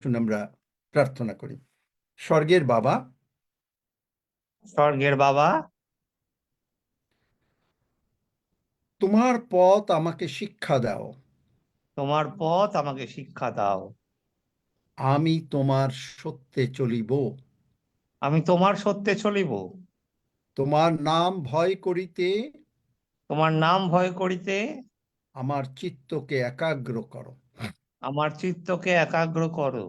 আমরা প্রার্থনা করি। স্বর্গের বাবা, স্বর্গের বাবা, তোমার পথ আমাকে শিক্ষা দাও। তোমার পথ আমাকে শিক্ষা দাও। আমি তোমার সত্যে চলিব। আমি তোমার সত্যে চলিব। তোমার নাম ভয় করিতে তোমার নাম ভয় করিতে আমার চিত্তকে একাগ্র করো। আমার চিত্তকে একাগ্র করো।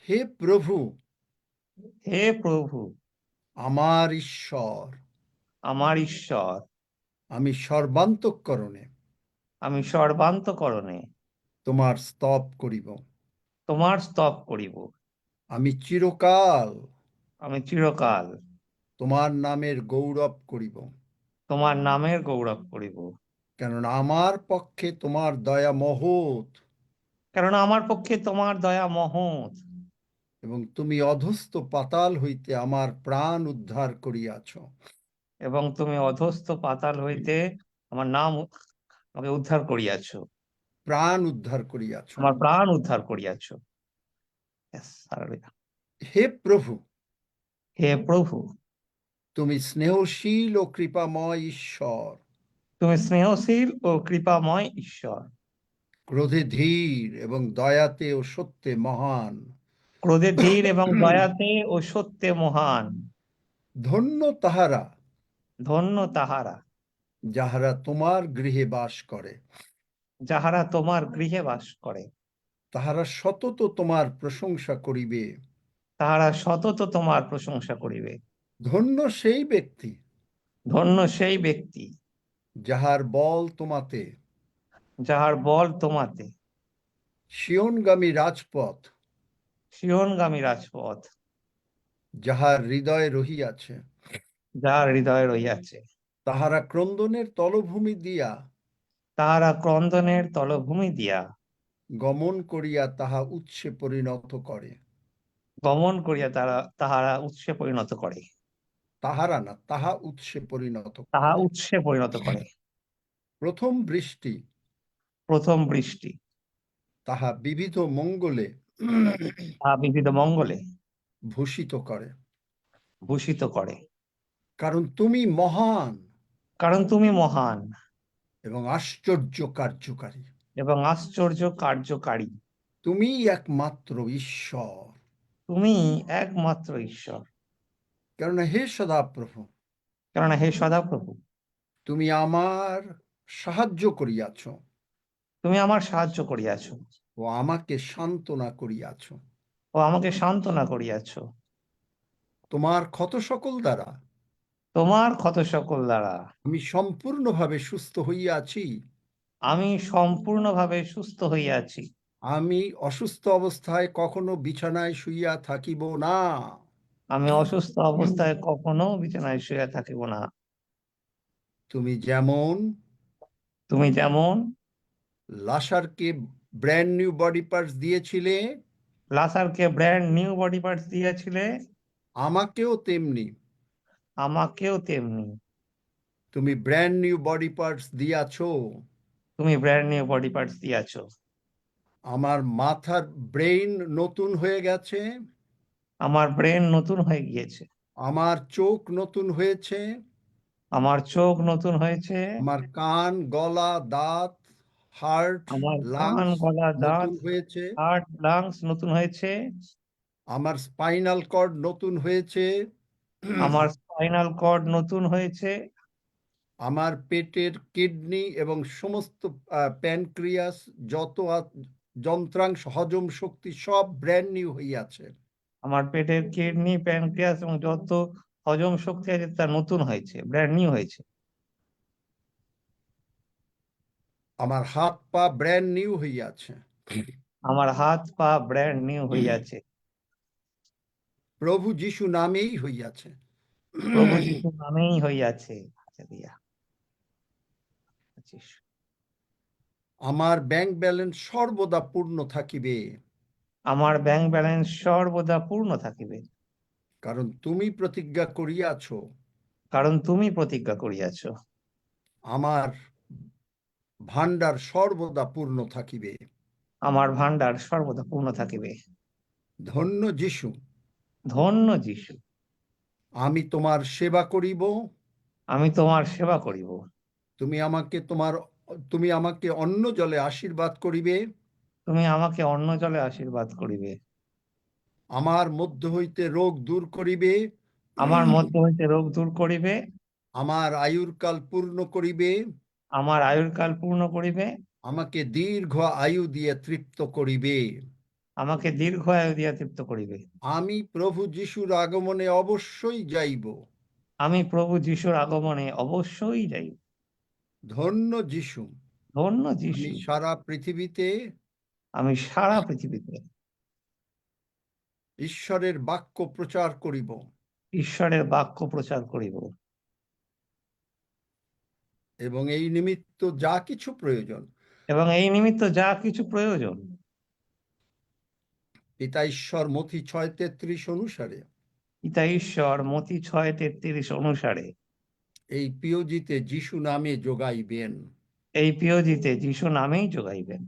হে প্রভু, হে প্রভু, আমার ঈশ্বর, আমার ঈশ্বর, আমি সর্বান্তঃকরণে আমি সর্বান্তঃকরণে তোমার স্তব করিব। তোমার স্তব করিব। আমি চিরকাল আমি চিরকাল তোমার নামের গৌরব করিব, তোমার নামের গৌরব করিব। কেননা আমার পক্ষে তোমার দয়া মহৎ, কেননা আমার পক্ষে তোমার দয়া মহৎ, এবং তুমি অধস্থ পাতাল হইতে আমার প্রাণ উদ্ধার করিয়াছ। এবং তুমি অধস্থ পাতাল হইতে আমার নাম আমাকে উদ্ধার করিয়াছ। প্রাণ উদ্ধার করিয়াছ। আমার প্রাণ উদ্ধার করিয়াছ। Yes, hallelujah. হে প্রভু, হে প্রভু, তুমি স্নেহশীল ও কৃপাময় ঈশ্বর, তুমি স্নেহশীল ও কৃপাময় ঈশ্বর, ক্রোধে ধীর এবং দয়াতে ও সত্যে মহান। ক্রোধে ধীর এবং দয়াতে ও সত্যে মহান। ধন্য তাহারা ধন্য তাহারা যাহারা তোমার গৃহে বাস করে, যাহারা তোমার গৃহে বাস করে, তাহারা সতত তোমার প্রশংসা করিবে। তাহারা সতত তোমার প্রশংসা করিবে। ধন্য সেই ব্যক্তি ধন্য সেই ব্যক্তি যাহার বল তোমাতে, যাহার বল তোমাতে, সিয়নগামী রাজপথ সিয়নগামী রাজপথ যাহার হৃদয়ে রহিয়াছে। যাহার হৃদয়ে রহিয়াছে। তাহারা ক্রন্দনের তলভূমি দিয়া তাহারা ক্রন্দনের তলভূমি দিয়া গমন করিয়া তাহা উৎসে পরিণত করে। গমন করিয়া তাহারা উৎসে পরিণত করে। তাহারা না, তাহা উৎসে পরিণত তাহা করে। উৎসে পরিণত করে। প্রথম বৃষ্টি প্রথম বৃষ্টি তাহা বিবিধ মঙ্গলে তাহা বিবিধ মঙ্গলে ভূষিত করে। ভূষিত করে। কারণ তুমি মহান কারণ তুমি মহান এবং আশ্চর্য কার্যকারী। এবং আশ্চর্য কার্যকারী। তুমি একমাত্র ঈশ্বর। তুমি একমাত্র ঈশ্বর। কেননা হে সদাপ্রভু, কেননা হে সদাপ্রভু, তুমি আমার সাহায্য করিয়াছ তুমি আমার সাহায্য করিয়াছ ও আমাকে সান্ত্বনা করিয়াছ। ও আমাকে সান্ত্বনা করিয়াছ। তোমার ক্ষত সকল দ্বারা তোমার ক্ষত সকল দ্বারা আমি সম্পূর্ণভাবে সুস্থ হইয়াছি। আমি সম্পূর্ণভাবে সুস্থ হইয়াছি। আমি অসুস্থ অবস্থায় কখনো বিছানায় শুইয়া থাকিব না। আমি অসুস্থ অবস্থায় কখনো বিছানায় শুয়ে থাকিব না। তুমি যেমন তুমি যেমন লাসারকে ব্র্যান্ড নিউ বডি পার্টস দিয়েছিলে, লাসারকে ব্র্যান্ড নিউ বডি পার্টস দিয়েছিলে, আমাকেও তেমনি আমাকেও তেমনি তুমি ব্র্যান্ড নিউ বডি পার্টস দিয়াছো। তুমি ব্র্যান্ড নিউ বডি পার্টস দিয়াছো। আমার মাথার ব্রেইন নতুন হয়ে গেছে, আমার ব্রেন নতুন হয়ে গিয়েছে, আমার চোখ নতুন হয়েছে, আমার চোখ নতুন হয়েছে, আমার কান, গলা, দাঁত, হার্ট, আমার কান, লাংস গলা, দাঁত, নতুন হয়েছে, হার্ট, লাংস নতুন হয়েছে, আমার স্পাইনাল কর্ড নতুন হয়েছে, আমার স্পাইনাল কর্ড নতুন হয়েছে, আমার পেটের কিডনি এবং সমস্ত প্যানক্রিয়াস, যত যন্ত্রাংশ, হজম শক্তি সব ব্র্যান্ড নিউ হইয়াছে। আমার পেটের কিডনি, প্যানক্রিয়াস এবং যত হজম শক্তি আছে তা নতুন হয়েছে, ব্র্যান্ড নিউ হয়েছে। আমার হাত পা ব্র্যান্ড নিউ হইয়াছে। আমার হাত পা ব্র্যান্ড নিউ হইয়াছে। প্রভু যিশু নামেই হইয়াছে। প্রভু যিশু নামেই হইয়াছে। আচ্ছা দিয়া আমার ব্যাংক ব্যালেন্স সর্বদা পূর্ণ থাকিবে, আমার ব্যাংক ব্যালেন্স সর্বদা পূর্ণ থাকিবে, কারণ তুমি প্রতিজ্ঞা করিয়াছ কারণ তুমি প্রতিজ্ঞা করিয়াছ। আমার ভান্ডার সর্বদা পূর্ণ থাকিবে। আমার ভান্ডার সর্বদা পূর্ণ থাকিবে। ধন্য যিশু, ধন্য যিশু, আমি তোমার সেবা করিব। আমি তোমার সেবা করিব। তুমি আমাকে অন্ন জলে আশীর্বাদ করিবে। তুমি আমাকে অন্ন জলে আশীর্বাদ করিবে। আমার মধ্য হইতে রোগ দূর করিবে। আমার মধ্য হইতে রোগ দূর করিবে। আমার আয়ুর কাল পূর্ণ করিবে। আমার আয়ুর কাল পূর্ণ করিবে। আমাকে দীর্ঘ আয়ু দিয়ে তৃপ্ত করিবে। আমাকে দীর্ঘ আয়ু দিয়া তৃপ্ত করিবে। আমি প্রভু যিশুর আগমনে অবশ্যই যাইব। আমি প্রভু যিশুর আগমনে অবশ্যই যাই। ধন্য যিশু, ধন্য আমি যিশু, সারা পৃথিবীতে আমি সারা পৃথিবীতে ঈশ্বরের বাক্য প্রচার করিব। ঈশ্বরের বাক্য প্রচার করিব। এবং এই নিমিত্ত যা কিছু প্রয়োজন এবং এই নিমিত্ত যা কিছু প্রয়োজন পিতা ঈশ্বর মথি 6:33 অনুসারে পিতা ঈশ্বর মতি 6:33 অনুসারে এই পিওজিতে যিশু নামে যোগাইবেন। এই পিওজিতে যিশু নামেই যোগাইবেন।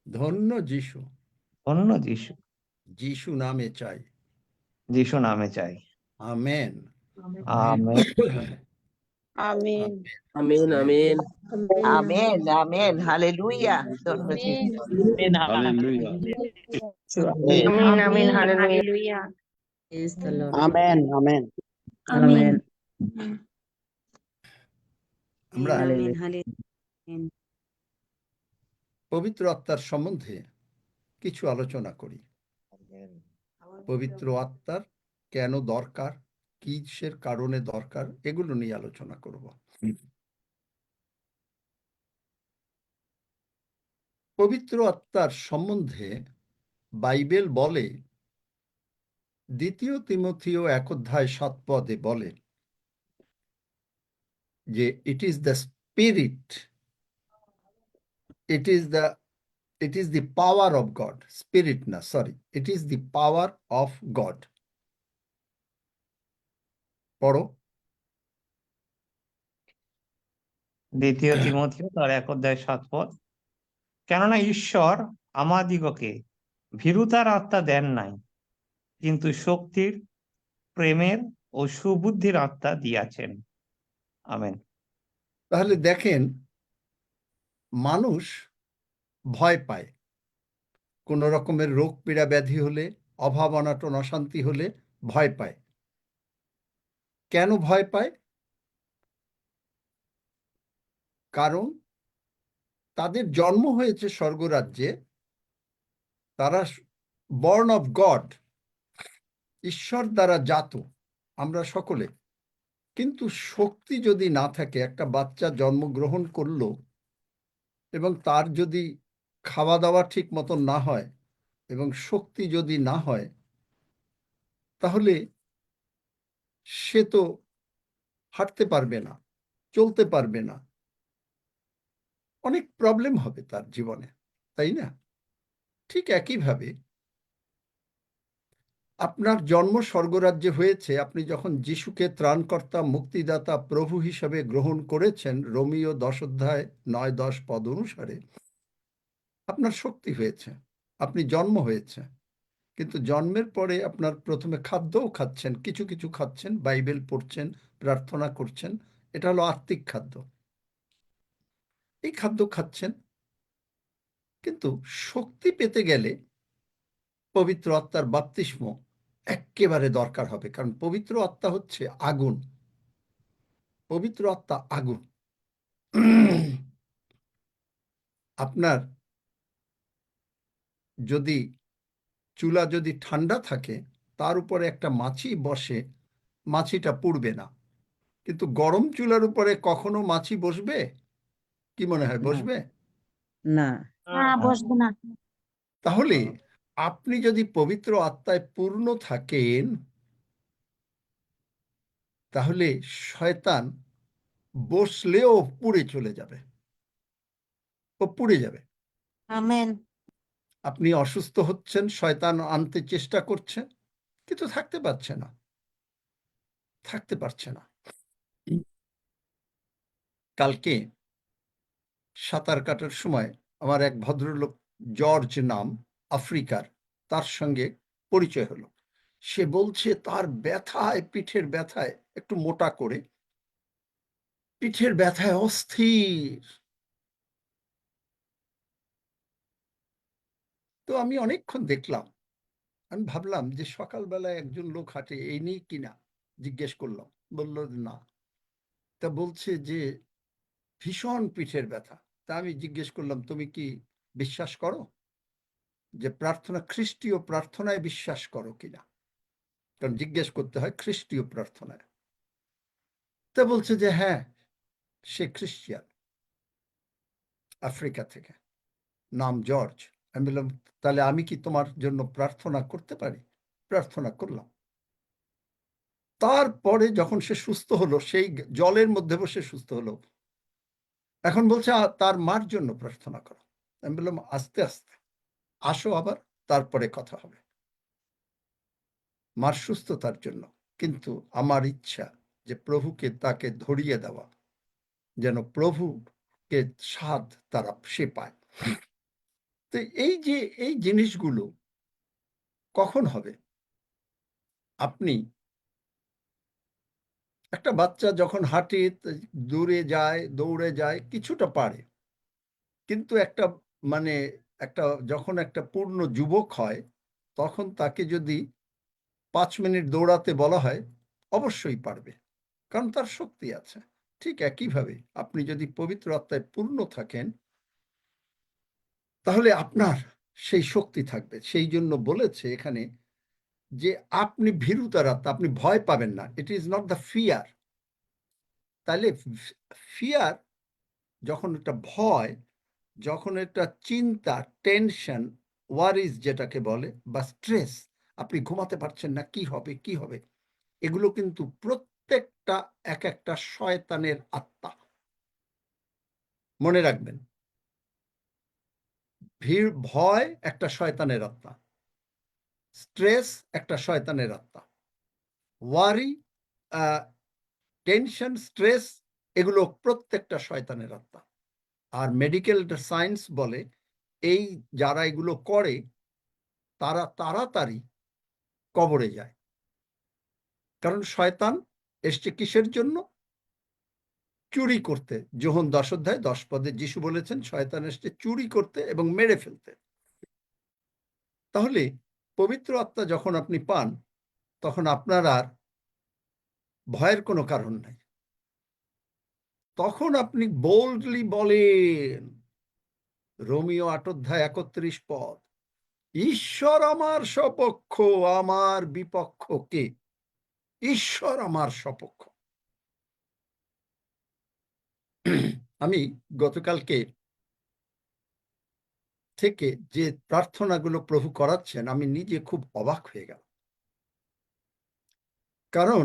ধন্য যিশু, ধন্য যিশু, যিশু নামে চাই। যিশু নামে চাই। আমেন। আমেন। আমেন। আমিন আমিন আমেন। আমেন আমেন হালেলুয়া ধন্য amen. Hallelujah amen. Amen. Hallelujah. Praise the Lord amen amen amen. আমরা আমেন। হালেলুয়া। পবিত্র আত্মার সম্বন্ধে কিছু আলোচনা করি। পবিত্র আত্মার কেন দরকার, কিসের কারণে দরকার, এগুলো নিয়ে আলোচনা করব। পবিত্র আত্মার সম্বন্ধে বাইবেল বলে, 2 তিমথিও 1:7 বলে যে it is the spirit, it is the power of God. Spirit na, sorry, it is the power of God. পড়ো। 2 তিমথিও তার 1:7। কেননা ঈশ্বর আমাদিগকে ভীরুতার আত্মা দেন নাই, কিন্তু শক্তির, প্রেমের ও সুবুদ্ধির আত্মা দিয়াছেন। আমেন। তাহলে দেখেন, মানুষ ভয় পায়। কোন রকমের রোগ পীড়া ব্যাধি হলে, অভাব অনাটন অশান্তি হলে ভয় পায়। কেন ভয় পায়? কারণ তাদের জন্ম হয়েছে স্বর্গরাজ্যে, তারা বর্ন অফ গড, ঈশ্বর দ্বারা জাত আমরা সকলে। কিন্তু শক্তি যদি না থাকে, একটা বাচ্চা জন্মগ্রহণ করলো এবং তার যদি খাওয়া দাওয়া ঠিক মতন না হয় এবং শক্তি যদি না হয়, তাহলে সে তো হাঁটতে পারবে না, চলতে পারবে না, অনেক প্রবলেম হবে তার জীবনে, তাই না? ঠিক একইভাবে আপনার জন্ম স্বর্গরাজ্যে হয়েছে, আপনি যখন যিশুকে ত্রাণকর্তা, মুক্তিদাতা, প্রভু হিসাবে গ্রহণ করেছেন, রোমীয় 10:9-10 অনুসারে আপনার শক্তি হয়েছে, আপনি জন্ম হয়েছে। কিন্তু জন্মের পরে আপনার প্রথমে খাদ্যও খাচ্ছেন, কিছু কিছু খাচ্ছেন, বাইবেল পড়ছেন, প্রার্থনা করছেন, এটা হলো আত্মিক খাদ্য। এই খাদ্য খাচ্ছেন, কিন্তু শক্তি পেতে গেলে পবিত্র আত্মার বাপ্তিস্ম একেবারে দরকার হবে। কারণ পবিত্র আত্মা হচ্ছে আগুন, পবিত্র আত্মা আগুন। আপনার যদি চুলা যদি ঠান্ডা থাকে, তার উপরে একটা মাছি বসে, মাছিটা পুড়বে না। কিন্তু গরম চুলার উপরে কখনো মাছি বসবে? কি মনে হয়, বসবে? না বসবো না। তাহলে আপনি যদি পবিত্র আত্মায় পূর্ণ থাকেন, তাহলে শয়তান বসলেও পুড়ে চলে যাবে, ও পুড়ে যাবে। আমেন। আপনি অসুস্থ হচ্ছেন, শয়তান আনতে চেষ্টা করছে, কিন্তু থাকতে পারছে না, থাকতে পারছে না। কালকে সাঁতার কাটার সময় আমার এক ভদ্রলোক, জর্জ নাম, আফ্রিকার, তার সঙ্গে পরিচয় হলো। সে বলছে তার ব্যথায়, পিঠের ব্যথায়, একটু মোটা করে, পিঠের ব্যথায় অস্থির। তো আমি অনেকক্ষণ দেখলাম। আমি ভাবলাম যে সকালবেলায় একজন লোক হাঁটে, এই নেই কিনা? জিজ্ঞেস করলাম। বলল না। তা বলছে যে ভীষণ পিঠের ব্যথা। তা আমি জিজ্ঞেস করলাম, তুমি কি বিশ্বাস করো যে প্রার্থনা, খ্রিস্টীয় প্রার্থনায় বিশ্বাস করো কিনা? কারণ জিজ্ঞেস করতে হয় খ্রিস্টীয় প্রার্থনায়। তা বলছে যে হ্যাঁ, সে খ্রিস্টিয়ান, আফ্রিকা থেকে, নাম জর্জ। আমি বললাম, তাহলে আমি কি তোমার জন্য প্রার্থনা করতে পারি? প্রার্থনা করলাম। তারপরে যখন সে সুস্থ হলো, সেই জলের মধ্যে বসে সুস্থ হলো, এখন বলছে তার মার জন্য প্রার্থনা করো। আমি বললাম, আস্তে আস্তে আসো, আবার তারপরে কথা হবে। মার সুস্থতার জন্য, কিন্তু আমার ইচ্ছা যে প্রভুকে তাকে ধরিয়ে দেওয়া, যেন প্রভুকে স্বাদ তারা সে পায়। তো এই জিনিসগুলো কখন হবে? আপনি একটা বাচ্চা যখন হাঁটে, দূরে যায়, দৌড়ে যায়, কিছুটা পারে, কিন্তু মানে যখন একটা পূর্ণ যুবক হয়, তখন তাকে যদি 5 মিনিট দৌড়াতে বলা হয়, অবশ্যই পারবে, কারণ তার শক্তি আছে। ঠিক একইভাবে আপনি যদি পবিত্র আত্মায় পূর্ণ থাকেন, তাহলে আপনার সেই শক্তি থাকবে। সেই জন্য বলেছে এখানে যে আপনি ভীরুতার আত্মা, আপনি ভয় পাবেন না। It is not the fear. তাহলে ফিয়ার যখন এটা ভয়, যখন এটা চিন্তা, টেনশন, ওয়ারিজ যেটাকে বলে, বা স্ট্রেস, আপনি ঘুমাতে পারছেন না, কি হবে কি হবে, এগুলো কিন্তু প্রত্যেকটা এক একটা শয়তানের আত্মা। মনে রাখবেন, ভয় একটা শয়তানের আত্মা, স্ট্রেস একটা শয়তানের আত্মা, ওয়ারি, টেনশন, স্ট্রেস, এগুলো প্রত্যেকটা শয়তানের আত্মা। আর মেডিকেল সায়েন্স বলে এই যারা এগুলো করে তারা তাড়াতাড়ি কবরে যায়। কারণ শয়তান এসছে কিসের জন্য? চুরি করতে। যোহন 10 অধ্যায় 10 পদে যিশু বলেছেন শয়তান এসছে চুরি করতে এবং মেরে ফেলতে। তাহলে পবিত্র আত্মা যখন আপনি পান, তখন আপনার আর ভয়ের কোনো কারণ নাই। তখন আপনি বোল্ডলি বলেন, রোমিও 8 অধ্যায় 31 পদ, ঈশ্বর আমার সপক্ষ, আমার বিপক্ষ কে? ঈশ্বর আমার সপক্ষ। আমি গতকালকে থেকে যে প্রার্থনাগুলো প্রভু করাচ্ছেন, আমি নিজে খুব অবাক হয়ে গেলাম। কারণ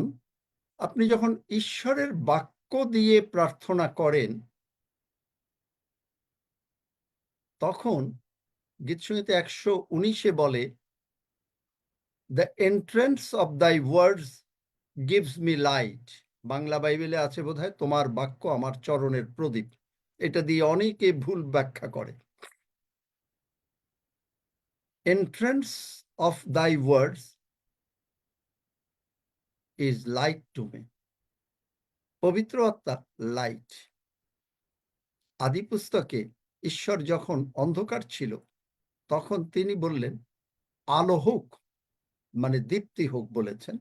আপনি যখন ঈশ্বরের বাক্য দিয়ে প্রার্থনা করেন, তখন গীতসংহিতা 119-এ বলে, দ্য এন্ট্রেন্স অফ দাই ওয়ার্ডস গিভস মি লাইট। বাংলা বাইবেলে আছে বোধহয়, তোমার বাক্য আমার চরণের প্রদীপ। এটা দিয়ে অনেকে ভুল ব্যাখ্যা করে। এন্ট্রেন্স অফ দাই words is light to me. পবিত্র আত্মা লাইট। আদি পুস্তকে ঈশ্বর যখন অন্ধকার ছিল, তখন তিনি বললেন আলো হোক, মানে দীপ্তি হোক বলেছেন,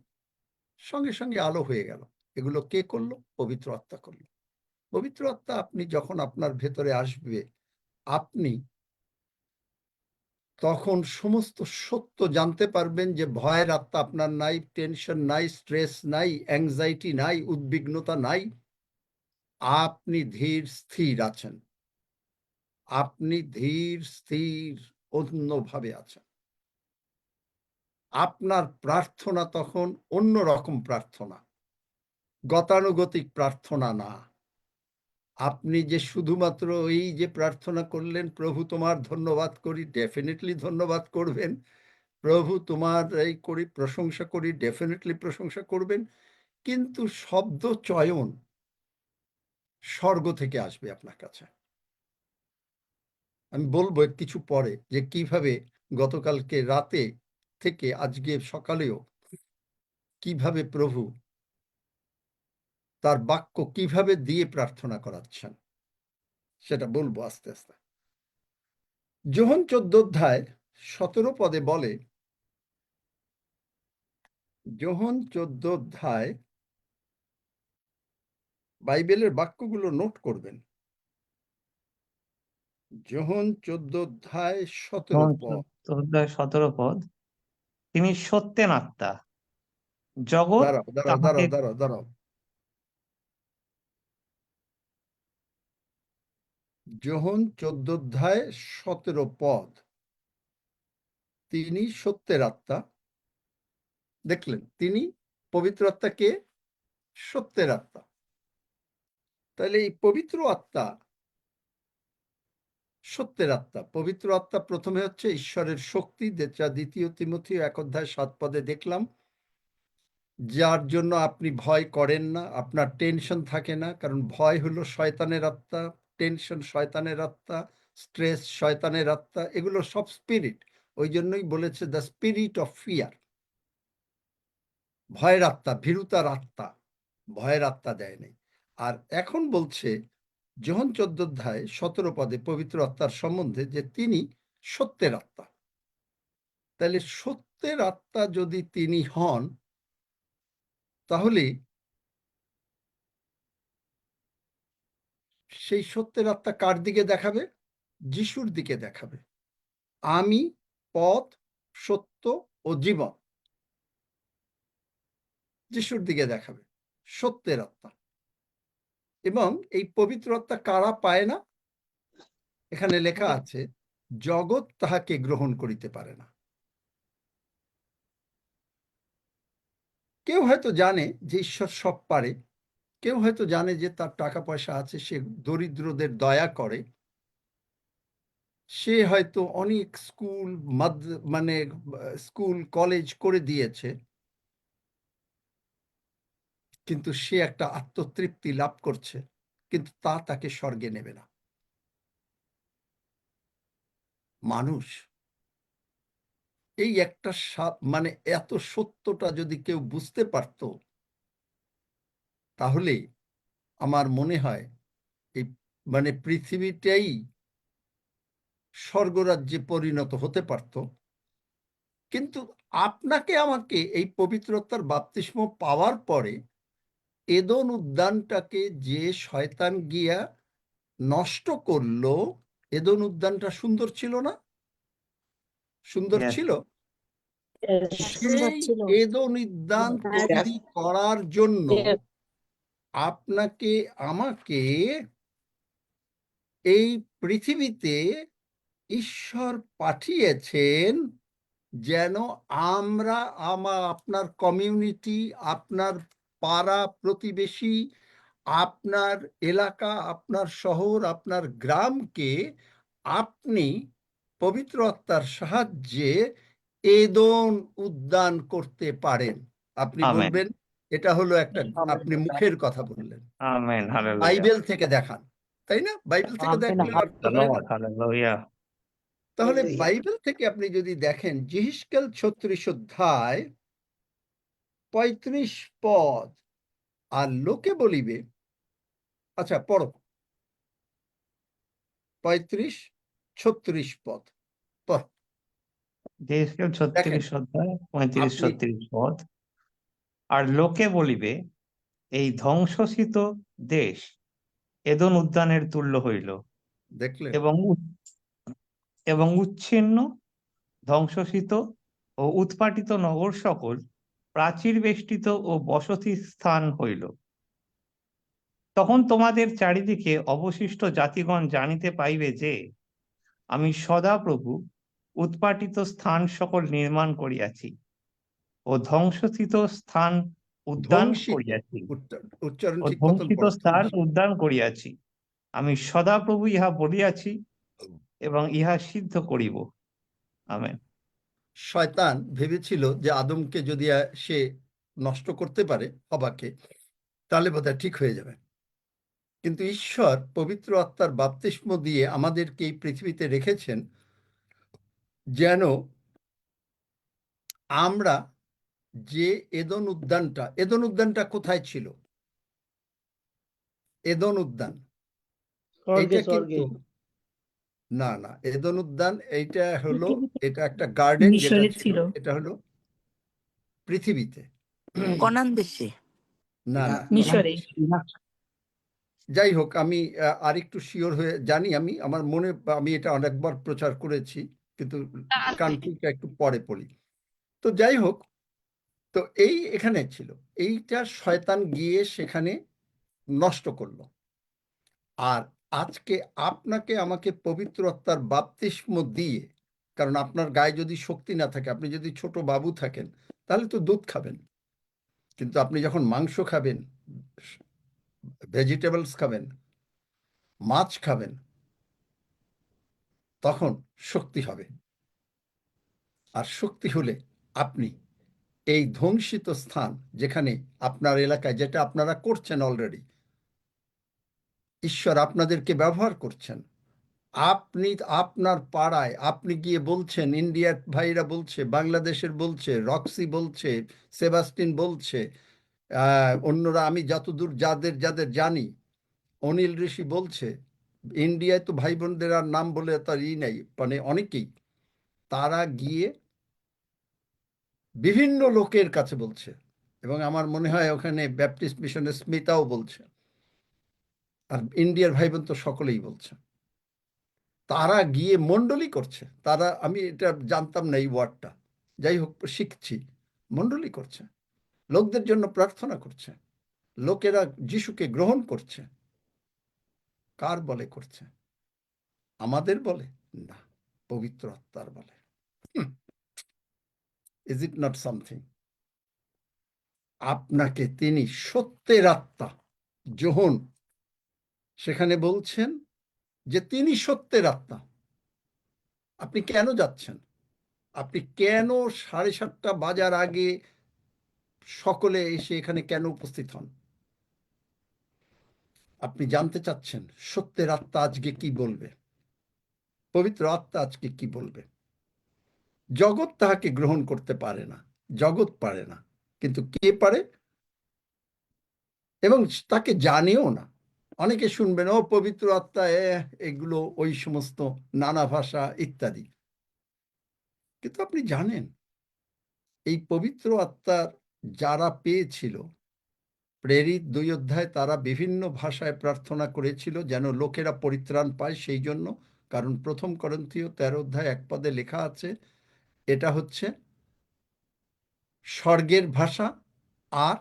সঙ্গে সঙ্গে আলো হয়ে গেল। এগুলো কে করলো? পবিত্র আত্মা করলো। পবিত্র আত্মা আপনি যখন আপনার ভেতরে আসবে, আপনি তখন সমস্ত সত্য জানতে পারবেন যে ভয়ের আত্মা আপনার নাই, টেনশন নাই, স্ট্রেস নাই, অ্যাংজাইটি নাই, উদ্বিগ্নতা নাই। আপনি ধীর স্থির আছেন, আপনি ধীর স্থির অন্যভাবে আছেন। আপনার প্রার্থনা তখন অন্যরকম প্রার্থনা, গতানুগতিক প্রার্থনা না। আপনি যে শুধুমাত্র এই যে প্রার্থনা করলেন, প্রভু তোমার ধন্যবাদ করি, ডেফিনেটলি ধন্যবাদ করবেন। প্রভু তোমার এই করি, প্রশংসা করি, ডেফিনেটলি প্রশংসা করবেন। কিন্তু শব্দ চয়ন স্বর্গ থেকে আসবে আপনার কাছে। আমি বলবো কিছু পরে যে কিভাবে গতকালকে রাতে থেকে আজকে সকালেও কিভাবে প্রভু তার বাক্য কিভাবে দিয়ে প্রার্থনা করাচ্ছেন সেটা বলবো আস্তে আস্তে। যোহন 14 অধ্যায় 17 পদে বলে, যোহন 14 অধ্যায়, বাইবেলের বাক্যগুলো নোট করবেন। যোহন 14 অধ্যায় 17 পদ। 14 পদ, তিনি সত্যেন আত্মা, জগৎ দাঁড়াও দাঁড়াও তাহাকে দাঁড়াও দাঁড়াও দাঁড়াও। যোহন 14 অধ্যায় 17 পদ, তিনি সত্যের আত্মা। দেখলেন, তিনি পবিত্র আত্মাকে সত্যের আত্মা। তাহলে এই পবিত্র আত্মা সত্যের আত্মা। পবিত্র আত্মা প্রথমে হচ্ছে ঈশ্বরের শক্তি, যেটা 2 তিমথিও 1 অধ্যায় 7 পদে দেখলাম, যার জন্য আপনি ভয় করেন না, আপনার টেনশন থাকে না, কারণ ভয় হলো শয়তানের আত্মা, টেনশন শয়তানের আত্মা, স্ট্রেস শয়তানের আত্মা, এগুলো সব স্পিরিট। ওই জন্যই বলেছে দ্য স্পিরিট অফ ফিয়ার, ভয়ের আত্মা, ভীরুতার আত্মা, ভয়ের আত্মা দেয়নি। আর এখন বলছে যোহন 14 অধ্যায় 17 পদে পবিত্র আত্মার সম্বন্ধে যে তিনি সত্যের আত্মা। তাহলে সত্যের আত্মা যদি তিনি হন, তাহলে সেই সত্যের আত্মা কার দিকে দেখাবে? যিশুর দিকে দেখাবে। আমি পথ, সত্য ও জীবন, যিশুর দিকে দেখাবে সত্যের আত্মা। এবং এই পবিত্র আত্মা কারা পায় না? এখানে লেখা আছে, জগৎ তাহাকে গ্রহণ করিতে পারে না। কেউ হয়তো জানে যে ঈশ্বর সব পারে, কেউ হয়তো জানে যে তার টাকা পয়সা আছে, সে দরিদ্রদের দয়া করে, সে হয়তো অনেক স্কুল মানে স্কুল কলেজ করে দিয়েছে, কিন্তু সে একটা আত্মতৃপ্তি লাভ করছে, কিন্তু তা তাকে স্বর্গে নেবে না। মানুষ এই একটা মানে এত সত্যটা যদি কেউ বুঝতে পারত, তাহলে আমার মনে হয় এই মানে পৃথিবীটাই স্বর্গরাজ্যে পরিণত হতে পারত। কিন্তু আপনাকে আমাকে এই পবিত্রতার বাপ্তিস্ম পাওয়ার পরে এদন উদ্যানটাকে যে শয়তান গিয়া নষ্ট করলো, এদন উদ্যানটা সুন্দর ছিল না? সুন্দর Yes. ছিল। সুন্দর সেই ছিল। এদন উদ্যান তৈরি করার জন্য আপনাকে আমাকে এই পৃথিবীতে ঈশ্বর পাঠিয়েছেন, যেন আমরা আপনার কমিউনিটি, আপনার পাড়া প্রতিবেশী, আপনার এলাকা, আপনার শহর, আপনার গ্রামকে আপনি পবিত্র আত্মার সাহায্যে এদন উদ্যান করতে পারেন। আপনি আমেন। বলবেন এটা হলো একটা, আপনি মুখের কথা বললেন, আমেন, হালেলুয়া। বাইবেল থেকে দেখান, তাই না? বাইবেল থেকে দেখলে অর্থ হয় না। হালেলুয়া। তাহলে বাইবেল থেকে আপনি যদি দেখেন, যিহিজকেল 36 অধ্যায় 35 পদ, আর লোকে বলিবে, আচ্ছা পড়ো 35-36 পদ পড়ো। যিহিজকেল 36 অধ্যায় 35-36 পদ। আর লোকে বলিবে, এই ধ্বংসিত দেশ এদন উদ্যানের তুল্য হইল, দেখলেন? এবং উচ্ছিন্ন, ধ্বংসিত ও উৎপাটিত নগর সকল প্রাচীর বেষ্টিত ও বসতি স্থান হইল। তখন তোমাদের চারিদিকে অবশিষ্ট জাতিগণ জানিতে পাইবে যে আমি সদাপ্রভু উৎপাটিত স্থান সকল নির্মাণ করিয়াছি ও ধ্বংসিত স্থান উদ্যান ধ্বংসিত, করিয়াছি উচ্চারণ ও ঠিক মতন ধ্বংসিত পড়ো। স্থান উদ্যান করিয়াছি। আমি সদাপ্রভু ইহা বলিয়াছি এবং ইহা সিদ্ধ করিব। আমেন। শয়তান ভেবেছিল যে আদমকে যদি সে নষ্ট করতে পারে, হবাকে, তাহলে বোধহয় ঠিক হয়ে যাবে। কিন্তু ঈশ্বর পবিত্র আত্মার বাপ্তিস্ম দিয়ে আমাদেরকে এই পৃথিবীতে রেখেছেন, যেন আমরা যে এদন উদ্যানটা কোথায় ছিল? এদন উদ্যান স্বর্গে এইটা স্বর্গে কিন্তু না এদন উদ্যান এইটা হলো, পৃথিবীতে এটা একটা গার্ডেন যেটা মিশরে ছিল, ছিল। এটা হলো পৃথিবীতে। কোনান দেশে? না মিশরে। যাই হোক, আমি আরেকটু শিওর হয়ে জানি, আমার মনে, আমি এটা অনেকবার প্রচার করেছি, কিন্তু কান্ট্রিটা একটু পরে পড়ি। তো যাই হোক, তো এখানে ছিল, এইটা শয়তান গিয়ে সেখানে নষ্ট করলো। আর আজকে আপনাকে আমাকে পবিত্র আত্মার বাপ্তিস্ম দিয়ে, কারণ আপনার গায়ে যদি শক্তি না থাকে, আপনি যদি ছোট বাবু থাকেন, তাহলে তো দুধ খাবেন, কিন্তু আপনি যখন মাংস খাবেন, ভেজিটেবলস খাবেন, মাছ খাবেন, তখন শক্তি হবে। আর শক্তি হলে আপনি এই ধ্বংসিত স্থান, যেখানে আপনার এলাকায়, যেটা আপনারা করছেন অলরেডি, ঈশ্বর আপনাদেরকে ব্যবহার করছেন, আপনি আপনার পাড়ায় আপনি গিয়ে বলছেন, ইন্ডিয়ার ভাইরা বলছে, বাংলাদেশের বলছে, রক্সি বলছে, সেবাস্টিন বলছে, অন্যরা, আমি যতদূর যাদের যাদের জানি, অনিল ঋষি বলছে, ইন্ডিয়ায় তো ভাই বোনদের আর নাম বলে তার নেই, মানে অনেকেই, তারা গিয়ে বিভিন্ন লোকের কাছে বলছে, এবং আমার মনে হয় ওখানে ব্যাপটিস্ট মিশনের স্মিতাও বলছে, আর ইন্ডিয়ার ভাই বোন তো সকলেই বলছে। তারা গিয়ে মণ্ডলী করছে, তারা, আমি এটা জানতাম না এই ওয়ার্ডটা, যাই হোক শিখছি, মণ্ডলী করছে, লোকদের জন্য প্রার্থনা করছে, লোকেরা যিশুকে গ্রহণ করছে। কার বলে করছে? আমাদের বলে না, পবিত্র আত্মার বলে। Is it not something? আপনাকে তিনি সত্যের আত্মা, যোহন সেখানে বলছেন যে তিনি সত্যের আত্মা। আপনি কেন যাচ্ছেন? আপনি কেন 7:30 বাজার আগে সকলে এসে এখানে কেন উপস্থিত হন? আপনি জানতে চাচ্ছেন সত্যের আত্মা আজকে কি বলবে, পবিত্র আত্মা আজকে কি বলবে। জগৎ তাহাকে গ্রহণ করতে পারে না, জগৎ পারে না, কিন্তু কে পারে? এবং তাকে জানেও না। অনেকে শুনবেন, ও পবিত্র আত্মা, এগুলো ওই সমস্ত নানা ভাষা ইত্যাদি, কিন্তু আপনি জানেন এই পবিত্র আত্মার যারা পেয়েছিল, প্রেরিত 2 অধ্যায়, তারা বিভিন্ন ভাষায় প্রার্থনা করেছিল যেন লোকেরা পরিত্রাণ পায়, সেই জন্য। কারণ 1 করন্থীয় 13 অধ্যায় 1 পদে লেখা আছে, এটা হচ্ছে স্বর্গের ভাষা, আর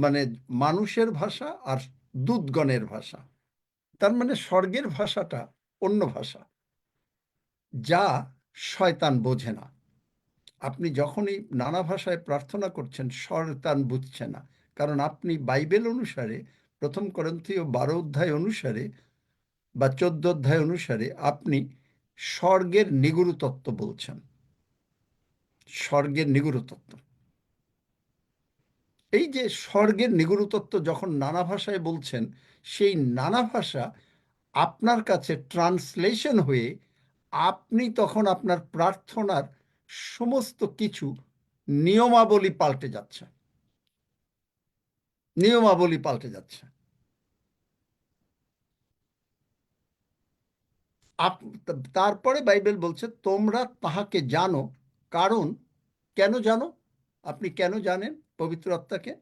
মানে মানুষের ভাষা, আর দূতগণের ভাষা। তার মানে স্বর্গের ভাষাটা অন্য ভাষা, যা শয়তান বোঝে না। আপনি যখনই নানা ভাষায় প্রার্থনা করছেন, শয়তান বুঝছে না, কারণ আপনি বাইবেল অনুসারে 1 করন্থীয় 12 অধ্যায় অনুসারে বা 14 অধ্যায় অনুসারে আপনি স্বর্গের নিগুড় তত্ত্ব বলছেন, স্বর্গের নিগুড় তত্ত্ব। এই যে স্বর্গের নিগুড় তত্ত্ব যখন নানা ভাষায় বলছেন, সেই নানা ভাষা আপনার কাছে ট্রান্সলেশন হয়ে আপনি তখন আপনার প্রার্থনার সমস্ত কিছু নিয়মাবলী পাল্টে যাচ্ছে, নিয়মাবলী পাল্টে যাচ্ছে। তারপরে বাইবেল বলছে, তোমরা তাহাকে জানো, কারণ, কেন জানো? আপনি কেন জানেন পবিত্র আত্মাকে?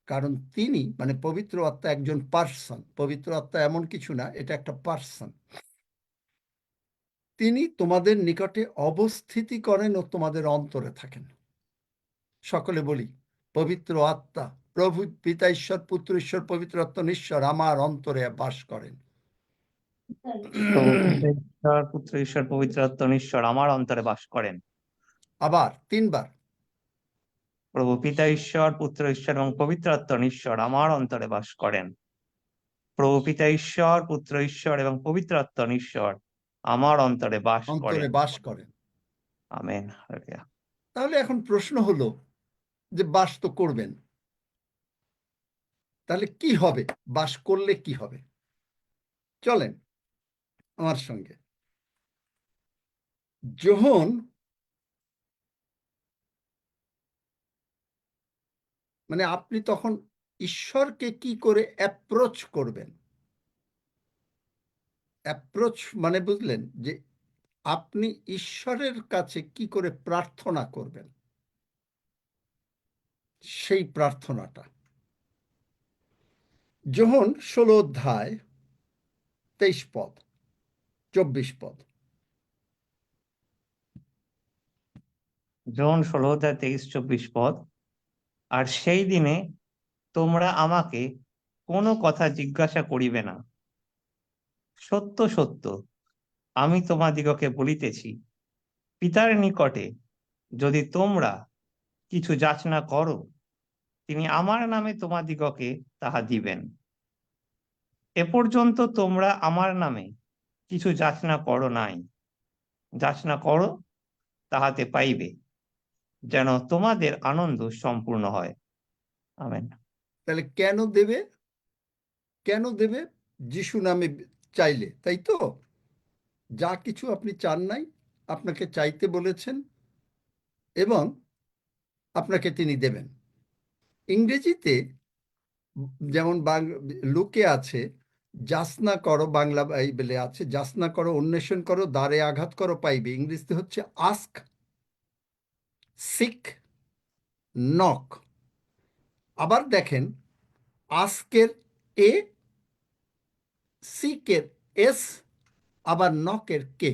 কারণ তিনি, মানে পবিত্র আত্মা একজন পার্সন, পবিত্র আত্মা এমন কিছু না, এটা একটা পার্সন। তিনি তোমাদের নিকটে অবস্থিতি করেন ও তোমাদের অন্তরে থাকেন। সকলে বলি, পবিত্র আত্মা, প্রভু পিতা ঈশ্বর, পুত্র ঈশ্বর, পবিত্র আত্মা ঈশ্বর আমার অন্তরে বাস করেন। প্রভু পিতা ঈশ্বর, পুত্র ঈশ্বর, পবিত্র আত্মা ঈশ্বর আমার অন্তরে বাস করেন। আবার 3 বার, প্রভু পিতা ঈশ্বর, পুত্র ঈশ্বর এবং পবিত্র আত্মা ঈশ্বর আমার অন্তরে বাস করেন। প্রভু পিতা ঈশ্বর, পুত্র ঈশ্বর এবং পবিত্র আত্মা ঈশ্বর আমার অন্তরে বাস অন্তরে করেন। বাস করেন। আমেন। হালেলুয়া। তাহলে এখন প্রশ্ন হলো যে বাস তো করবেন, তাহলে কি হবে? বাস করলে কি হবে? চলেন আমার সঙ্গে। যোহন মানে আপনি তখন ঈশ্বরকে কি করে অ্যাপ্রোচ করবেন? অ্যাপ্রোচ মানে বুঝলেন যে আপনি ঈশ্বরের কাছে কি করে প্রার্থনা করবেন, সেই প্রার্থনাটা। যোহন 16 অধ্যায় 23 পদ 24 পদ। যোহন 16 অধ্যায় 23-24 পদ। আর সেই দিনে তোমরা আমাকে কোনো কথা জিজ্ঞাসা করিবে না। সত্য সত্য আমি তোমাদিগকে বলিতেছি, পিতার নিকটে যদি তোমরা কিছু যাচনা করো, তিনি আমার নামে তোমাদিগকে তাহা দিবেন। এ পর্যন্ত তোমরা আমার নামে কিছু যাচনা করো নাই। যাচনা করো, তাহাতে পাইবে, যেন তোমাদের আনন্দ সম্পূর্ণ হয়। আমেন। তাহলে কেন দেবে? কেন দেবে? যিশু নামে চাইলে, তাই তো? যা কিছু আপনি চান নাই, আপনাকে চাইতে বলেছেন এবং আপনাকে তিনি দেবেন। ইংরেজিতে যেমন লুকে আছে, যাচনা করো, বাংলা বাইবেলে আছে যাচনা করো, অন্বেষণ করো, দ্বারে আঘাত করো, পাইবে। ইংরেজিতে হচ্ছে আস্ক, সিক, নক। আবার দেখেন, আস্কের এ, সিকের এস, আবার নকের কে,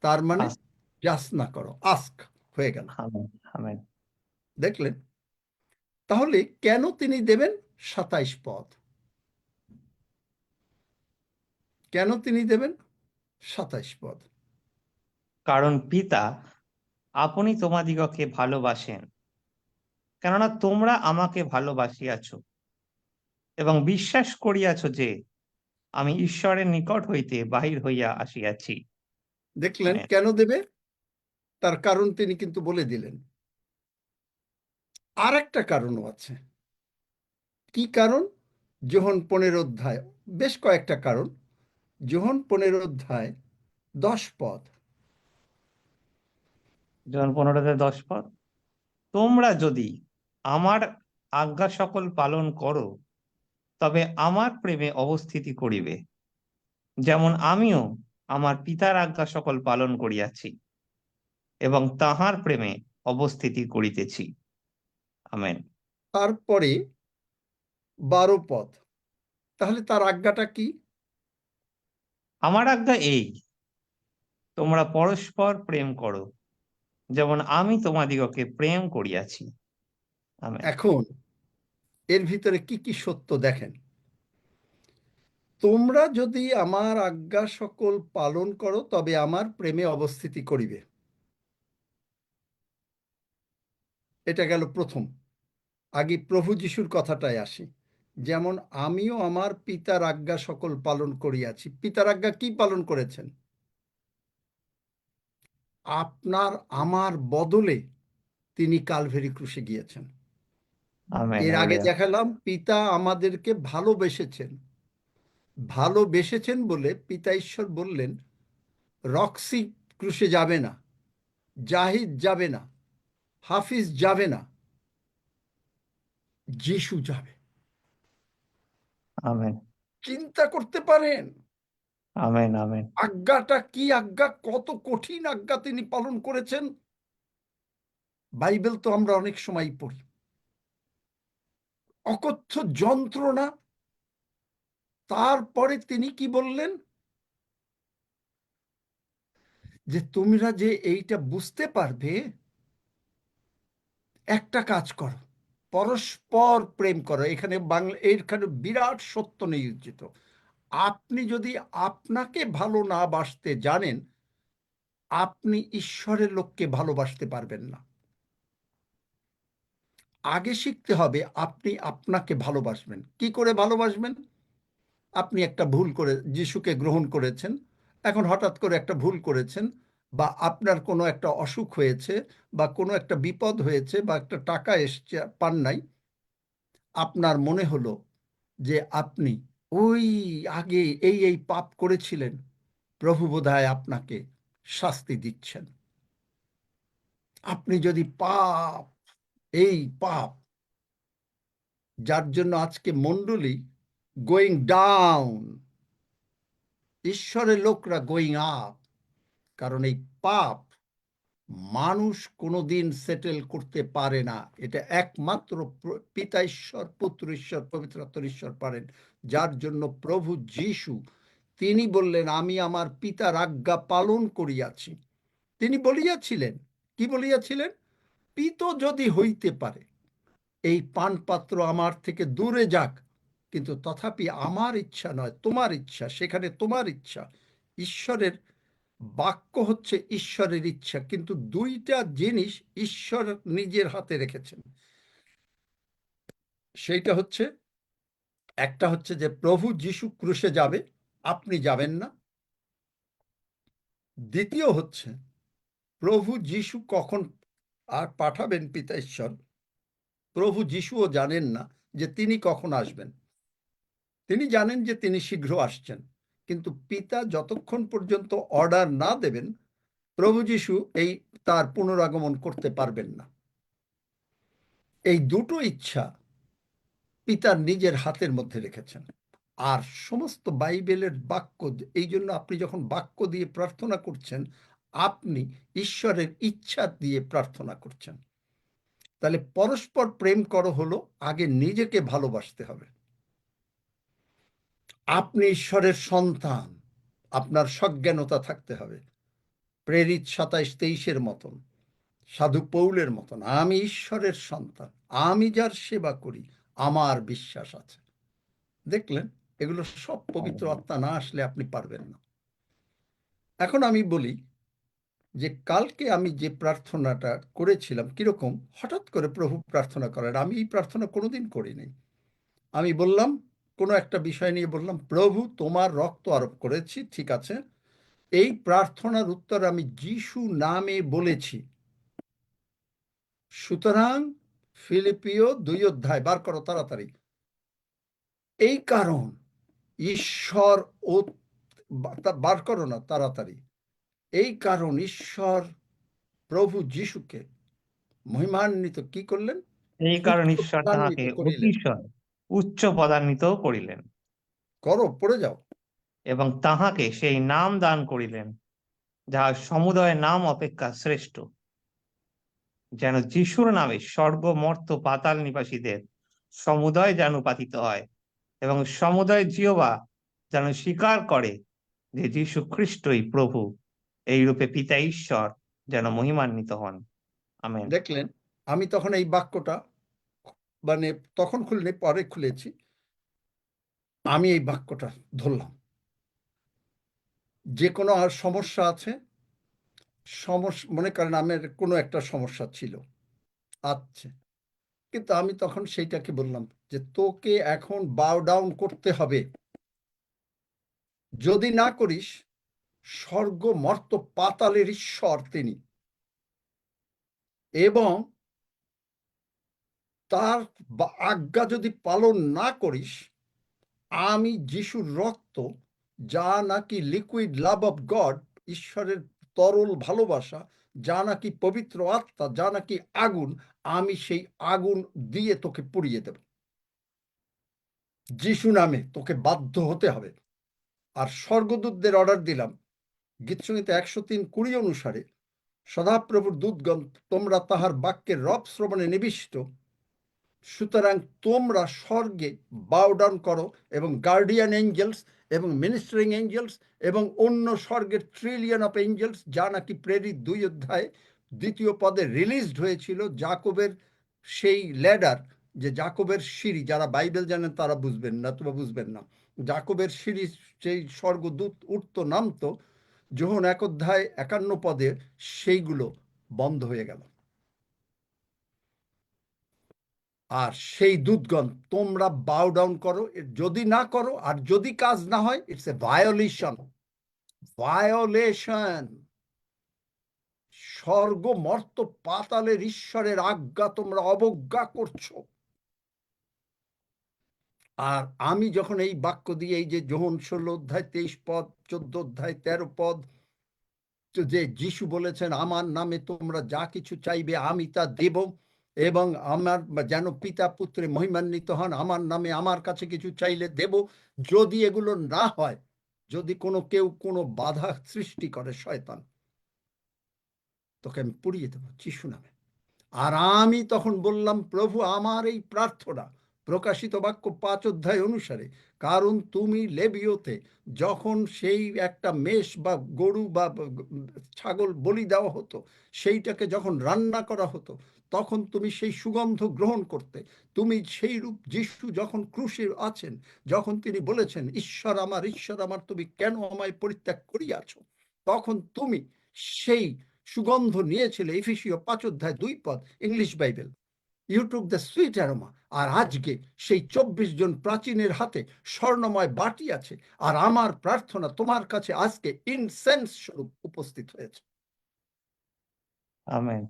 তার মানে যাচনা করো, আস্ক হয়ে গেল। Amen amen. দেখলেন? তাহলে কেন তিনি দেবেন? 27 পদ। কেন তিনি দেবেন? 27 পদ। কারণ পিতা আপনি তোমাদিগকে ভালোবাসেন, কেননা তোমরা আমাকে ভালোবাসিয়াছ এবং বিশ্বাস করিয়াছ যে আমি ঈশ্বরের নিকট হইতে বাহির হইয়া আসিয়াছি। দেখলেন আমেন। কেন দেবে? তার কারণ তিনি কিন্তু বলে দিলেন। আর একটা কারণও আছে। কি কারণ? যোহন 15 অধ্যায়, বেশ কয়েকটা কারণ। যোহন 15 অধ্যায় 10 পদ। যোহন 15-10 পদ। তোমরা যদি আমার আজ্ঞা সকল পালন করো, তবে আমার প্রেমে অবস্থিতি করিবে, যেমন আমিও আমার পিতার আজ্ঞা সকল পালন করিয়াছি এবং তাহার প্রেমে অবস্থিতি করিতেছি। আমেন। তারপরে 12 পদ। তাহলে তার আজ্ঞাটা কি? আমার আজ্ঞা এই, তোমরা পরস্পর প্রেম করো, যেমন আমি তোমাদিগকে প্রেম করিয়াছি। আমেন। এখন এর ভিতরে কি কি সত্য দেখেন। তোমরা যদি আমার আজ্ঞা সকল পালন করো, তবে আমার প্রেমে অবস্থিতি করিবে। এটা গেল প্রথম। আগে প্রভু যিশুর কথাটায় আসি। যেমন আমিও আমার পিতার আজ্ঞা সকল পালন করিয়াছি। পিতার আজ্ঞা কি পালন করেছেন? আপনার আমার বদলে তিনি কালভেরি ক্রুশে গিয়েছেন। আমেন। এর আগে হালেলুয়া। দেখালাম পিতা আমাদেরকে ভালোবেসেছেন। ভালোবেসেছেন বলে পিতা ঈশ্বর বললেন, রক্সি ক্রুশে যাবে না, জাহিদ যাবে না, হাফিজ যাবে না, যিশু যাবে। আমেন চিন্তা করতে পারেন আমেন। আমেন। আজ্ঞাটা কি আজ্ঞা, কত কঠিন আজ্ঞা তিনি পালন করেছেন। বাইবেল তো আমরা অনেক সময় পড়ি, অকথ্য যন্ত্রণা। তারপরে তিনি কি বললেন? যে তোমরা যে এইটা বুঝতে পারবে, একটা কাজ করো, পরস্পর প্রেম করো। এখানে এখানে বিরাট সত্য নিয়োজিত। আপনি যদি আপনাকে ভালো না বাসতে জানেন, আপনি ঈশ্বরের লোককে ভালোবাসতে পারবেন না। আগে শিখতে হবে আপনি আপনাকে ভালোবাসবেন। কি করে ভালোবাসবেন? আপনি একটা ভুল করে যিশুকে গ্রহণ করেছেন, এখন হঠাৎ করে একটা ভুল করেছেন, বা আপনার কোনো একটা অসুখ হয়েছে, বা কোনো একটা বিপদ হয়েছে, বা একটা টাকা এসছে পান নাই। আপনার মনে হলো যে আপনি ওই আগে এই পাপ করেছিলেন, প্রভু বোধহয় আপনাকে শাস্তি দিচ্ছেন। আপনি যদি এই পাপ যার জন্য আজকে মণ্ডলী গোয়িং ডাউন, ঈশ্বরের লোকরা গোয়িং আপ। কারণ এই পাপ মানুষ কোনোদিন সেটেল করতে পারে না। এটা একমাত্র পিতা ঈশ্বর, পুত্র ঈশ্বর, পবিত্র আত্মার ঈশ্বর পারেন। যার জন্য প্রভু যীশু তিনি বললেন, আমি আমার পিতার আজ্ঞা পালন করিয়াছি। তিনি বলিয়াছিলেন, কি বলিয়াছিলেন? পিত যদি হইতে পারে এই পানপাত্র আমার থেকে দূরে যাক, কিন্তু তথাপি আমার ইচ্ছা নয়, তোমার ইচ্ছা। সেখানে তোমার ইচ্ছা, ঈশ্বরের বাক্য হচ্ছে ঈশ্বরের ইচ্ছা, কিন্তু দুইটা জিনিস ঈশ্বর নিজের হাতে রেখেছেন। সেইটা হচ্ছে, একটা হচ্ছে যে প্রভু যীশু ক্রুশে যাবে, আপনি যাবেন না। দ্বিতীয় হচ্ছে প্রভু যীশু কখন আর পাঠাবেন পিতা ঈশ্বর, প্রভু যীশুও জানেন না যে তিনি কখন আসবেন। তিনি জানেন যে তিনি শীঘ্র আসছেন, কিন্তু পিতা যতক্ষণ পর্যন্ত অর্ডার না দেবেন, প্রভু যীশু এই তার পুনরাগমন করতে পারবেন না। এই দুটো ইচ্ছা পিতার নিজের হাতের মধ্যে রেখেছেন। আর সমস্ত বাইবেলের বাক্য, এই জন্য আপনি যখন বাক্য দিয়ে প্রার্থনা করছেন, আপনি ঈশ্বরের ইচ্ছা দিয়ে প্রার্থনা করছেন। তাহলে পরস্পর প্রেম করো হলো আগে নিজেকে ভালোবাসতে হবে। আপনি ঈশ্বরের সন্তান, আপনার সজ্ঞানতা থাকতে হবে। প্রেরিত 27-23 মতন, সাধু পৌলের মতন, আমি ঈশ্বরের সন্তান, আমি যার সেবা করি, আমার বিশ্বাস আছে। দেখলেন, এগুলো সব পবিত্র আত্মা না আসলে আপনি পারবেন না। এখন আমি বলি যে কালকে আমি যে প্রার্থনাটা করেছিলাম, কিরকম হঠাৎ করে প্রভু প্রার্থনা করেন। আমি এই প্রার্থনা কোনোদিন করিনি। আমি বললাম, কোনো একটা বিষয় নিয়ে বললাম, প্রভু তোমার রক্ত আরোপ করেছি, ঠিক আছে, এই প্রার্থনার উত্তর আমি যিশু নামে বলেছি। সুতরাং ফিলিপিও 2 বার করো তাড়াতাড়ি। এই কারণ ঈশ্বর ও বার করো না তাড়াতাড়ি। এই কারণ ঈশ্বর প্রভু যিশুকে মহিমান্বিত কি করলেন? এই কারণ উচ্চ ঈশ্বর পদান্বিত তাহাকে করিলেন। অতিশয় উচ্চ পদান্বিত করিলেন করো, পড়ে যাও। এবং তাহাকে সেই নাম দান করিলেন, যাহা সমুদয় নাম অপেক্ষা শ্রেষ্ঠ, যেন যিশুর নামে স্বর্গ মর্ত পাতাল নিবাসীদের সমুদয় যেন পাতিত হয়, এবং সমুদয় জিহ্বা যেন স্বীকার করে যে যীশু খ্রিস্টই প্রভু, এই রূপে পিতা ঈশ্বর যেন মহিমান্বিত হন। আমেন। দেখলেন, আমি তখন এই বাক্যটা মানে তখন খুলিনি, পরে খুলেছি। আমি এই বাক্যটা ধরলাম। যে কোনো আর সমস্যা আছে, সমস্যা মনে করেন আমার কোনো একটা সমস্যা ছিল, আচ্ছা, কিন্তু আমি তখন সেইটাকে বললাম যে তোকে এখন বাও ডাউন করতে হবে। যদি না করিস, স্বর্গ মর্ত পাতালের ঈশ্বর তিনি, এবং তার আজ্ঞা যদি পালন না করিস, আমি যিশুর রক্ত, যা নাকি লিকুইড লাভ অফ গড, ঈশ্বরের তরল ভালোবাসা, যা নাকি পবিত্র আত্মা, যা নাকি আগুন, আমি সেই আগুন দিয়ে তোকে পুড়িয়ে দেব। যিশু নামে তোকে বাধ্য হতে হবে। আর স্বর্গদূতদের অর্ডার দিলাম, গীতসংহিতা 103:20 অনুসারে, সদাপ্রভুর দূতগণ, তোমরা তাহার বাক্যের রব শ্রবণে নিবিষ্ট, সুতরাং তোমরা স্বর্গে বাও ডাউন করো, এবং গার্ডিয়ান এঞ্জেলস এবং মিনিস্টারিং এঞ্জেলস এবং অন্য স্বর্গের ট্রিলিয়ন অফ এঞ্জেলস, যা নাকি প্রেরিত 2 দ্বিতীয় পদে রিলিজড হয়েছিল, জাকবের সেই ল্যাডার, যে জাকবের সিঁড়ি, যারা বাইবেল জানেন তারা বুঝবেন না, তোমরা বুঝবেন না। জাকবের সিঁড়ি, সেই স্বর্গদূত উঠতো নামতো, যোহন 1:51 সেইগুলো বন্ধ হয়ে গেল। আর সেই দূতগণ, তোমরা বাও ডাউন করো, যদি না করো আর যদি কাজ না হয়, ইটস এ ভায়োলেশন। ভায়োলেশন। স্বর্গ মর্ত পাতালের ঈশ্বরের আজ্ঞা তোমরা অবজ্ঞা করছো। আর আমি যখন এই বাক্য দিয়ে, এই যে যোহন 16:23 14:13, যে যিশু বলেছেন আমার নামে তোমরা যা কিছু চাইবে আমি তা দেব, এবং আমার যেন পিতা পুত্রে মহিমান্বিত হন, আমার নামে আমার কাছে কিছু চাইলে দেব। যদি এগুলো না হয়, যদি কেউ কোনো বাধা সৃষ্টি করে শয়তান, তোকে আমি পুড়িয়ে দেবো যিশু নামে। আর আমি তখন বললাম, প্রভু, আমার এই প্রার্থনা প্রকাশিত বাক্য 5 অধ্যায় অনুসারে, কারণ তুমি লেবীয়তে যখন সেই একটা মেষ বা গরু বা ছাগল বলি দেওয়া হতো, সেইটাকে যখন রান্না করা হতো, তখন তুমি সেই সুগন্ধ গ্রহণ করতে। তুমি সেই রূপ যিশু যখন ক্রুশে আছেন, যখন তিনি বলেছেন, ঈশ্বর আমার তুমি কেন আমায় পরিত্যাগ করিয়াছ, তখন তুমি সেই সুগন্ধ নিয়েছিলে। এফেসীয় 5 অধ্যায় 2 পদ, English Bible. You took the sweet aroma. আর আজকে সেই 24 জন প্রাচীনের হাতে স্বর্ণময় বাটি আছে, আর আমার প্রার্থনা তোমার কাছে আজকে ইনসেন্স স্বরূপ উপস্থিত হয়েছে। আমেন।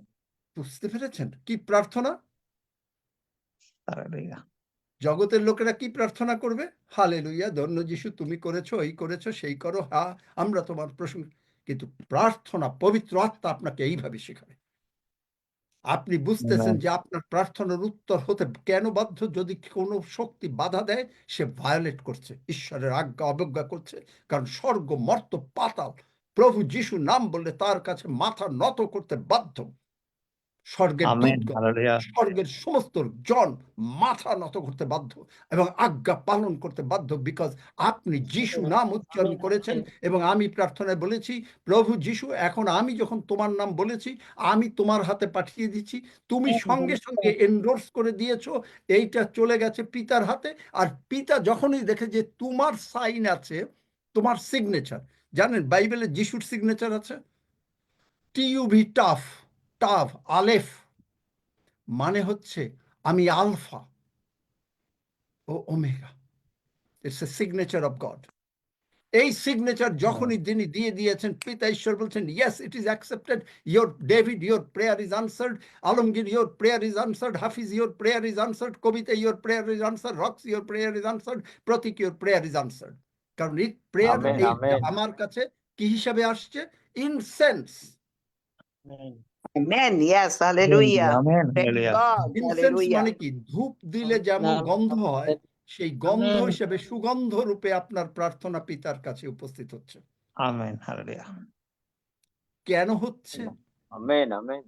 বুঝতে পেরেছেন কি প্রার্থনা? হালেলুয়া। জগতের লোকেরা কি প্রার্থনা করবে? হালেলুয়া, ধন্য যিশু, তুমি করেছো, এই করেছো, সেই করো, হ্যাঁ আমরা তোমার প্রশংসা। কিন্তু প্রার্থনা পবিত্র আত্মা আপনাকে এইভাবে শেখাবে। আপনি বুঝতেছেন আমেন। যে আপনার প্রার্থনার উত্তর হতে কেন বাধ্য? যদি কোনো শক্তি বাধা দেয়, সে ভায়োলেট করছে, ঈশ্বরের আজ্ঞা অবজ্ঞা করছে। কারণ স্বর্গ, মর্ত, পাতাল প্রভু যিশু নাম বললে তার কাছে মাথা নত করতে বাধ্য। স্বর্গের আমেন। দূতগণ, হালেলুয়া। স্বর্গের সমস্ত জন মাথা নত করতে বাধ্য এবং আজ্ঞা পালন করতে বাধ্য। বিকজ আপনি যিশু নাম উচ্চারণ করেছেন। এবং আমি প্রার্থনায় বলেছি, প্রভু যিশু, এখন আমি যখন তোমার নাম বলেছি, আমি তোমার হাতে পাঠিয়ে দিচ্ছি। তুমি সঙ্গে সঙ্গে এন্ডোর্স করে দিয়েছো, এইটা চলে গেছে পিতার হাতে। আর পিতা যখনই দেখে যে তোমার সাইন আছে, তোমার সিগনেচার, জানেন বাইবেলে যিশুর সিগনেচার আছে TUV, টাফ, টাভ, আলেফ, মানে হচ্ছে আমি আলফা ও omega. It's a signature of God. এই সিগনেচার যখনই তিনি দিয়ে দিয়েছেন, পিতা ঈশ্বর বলছেন, yes, it is accepted. Your David, your prayer is answered. Alamgir, your prayer is answered. Hafiz, your prayer is answered. Kabita, your prayer is answered. রক্স, your prayer is answered. Pratik, your prayer is answered. কারণ এই প্রেয়ার, আমেন, এই amen. আমার কাছে কি হিসাবে আসছে? Incense. Amen. Yes. Hallelujah. Amen. Thank hallelujah. God. Incense Hallelujah. মানে কি? ধূপ দিলে যেমন গন্ধ হয়, সেই গন্ধ আমেন। হিসেবে সুগন্ধ রূপে আপনার প্রার্থনা পিতার কাছে উপস্থিত হচ্ছে। আমেন। হালেলুয়া। কেন হচ্ছে? Amen, amen.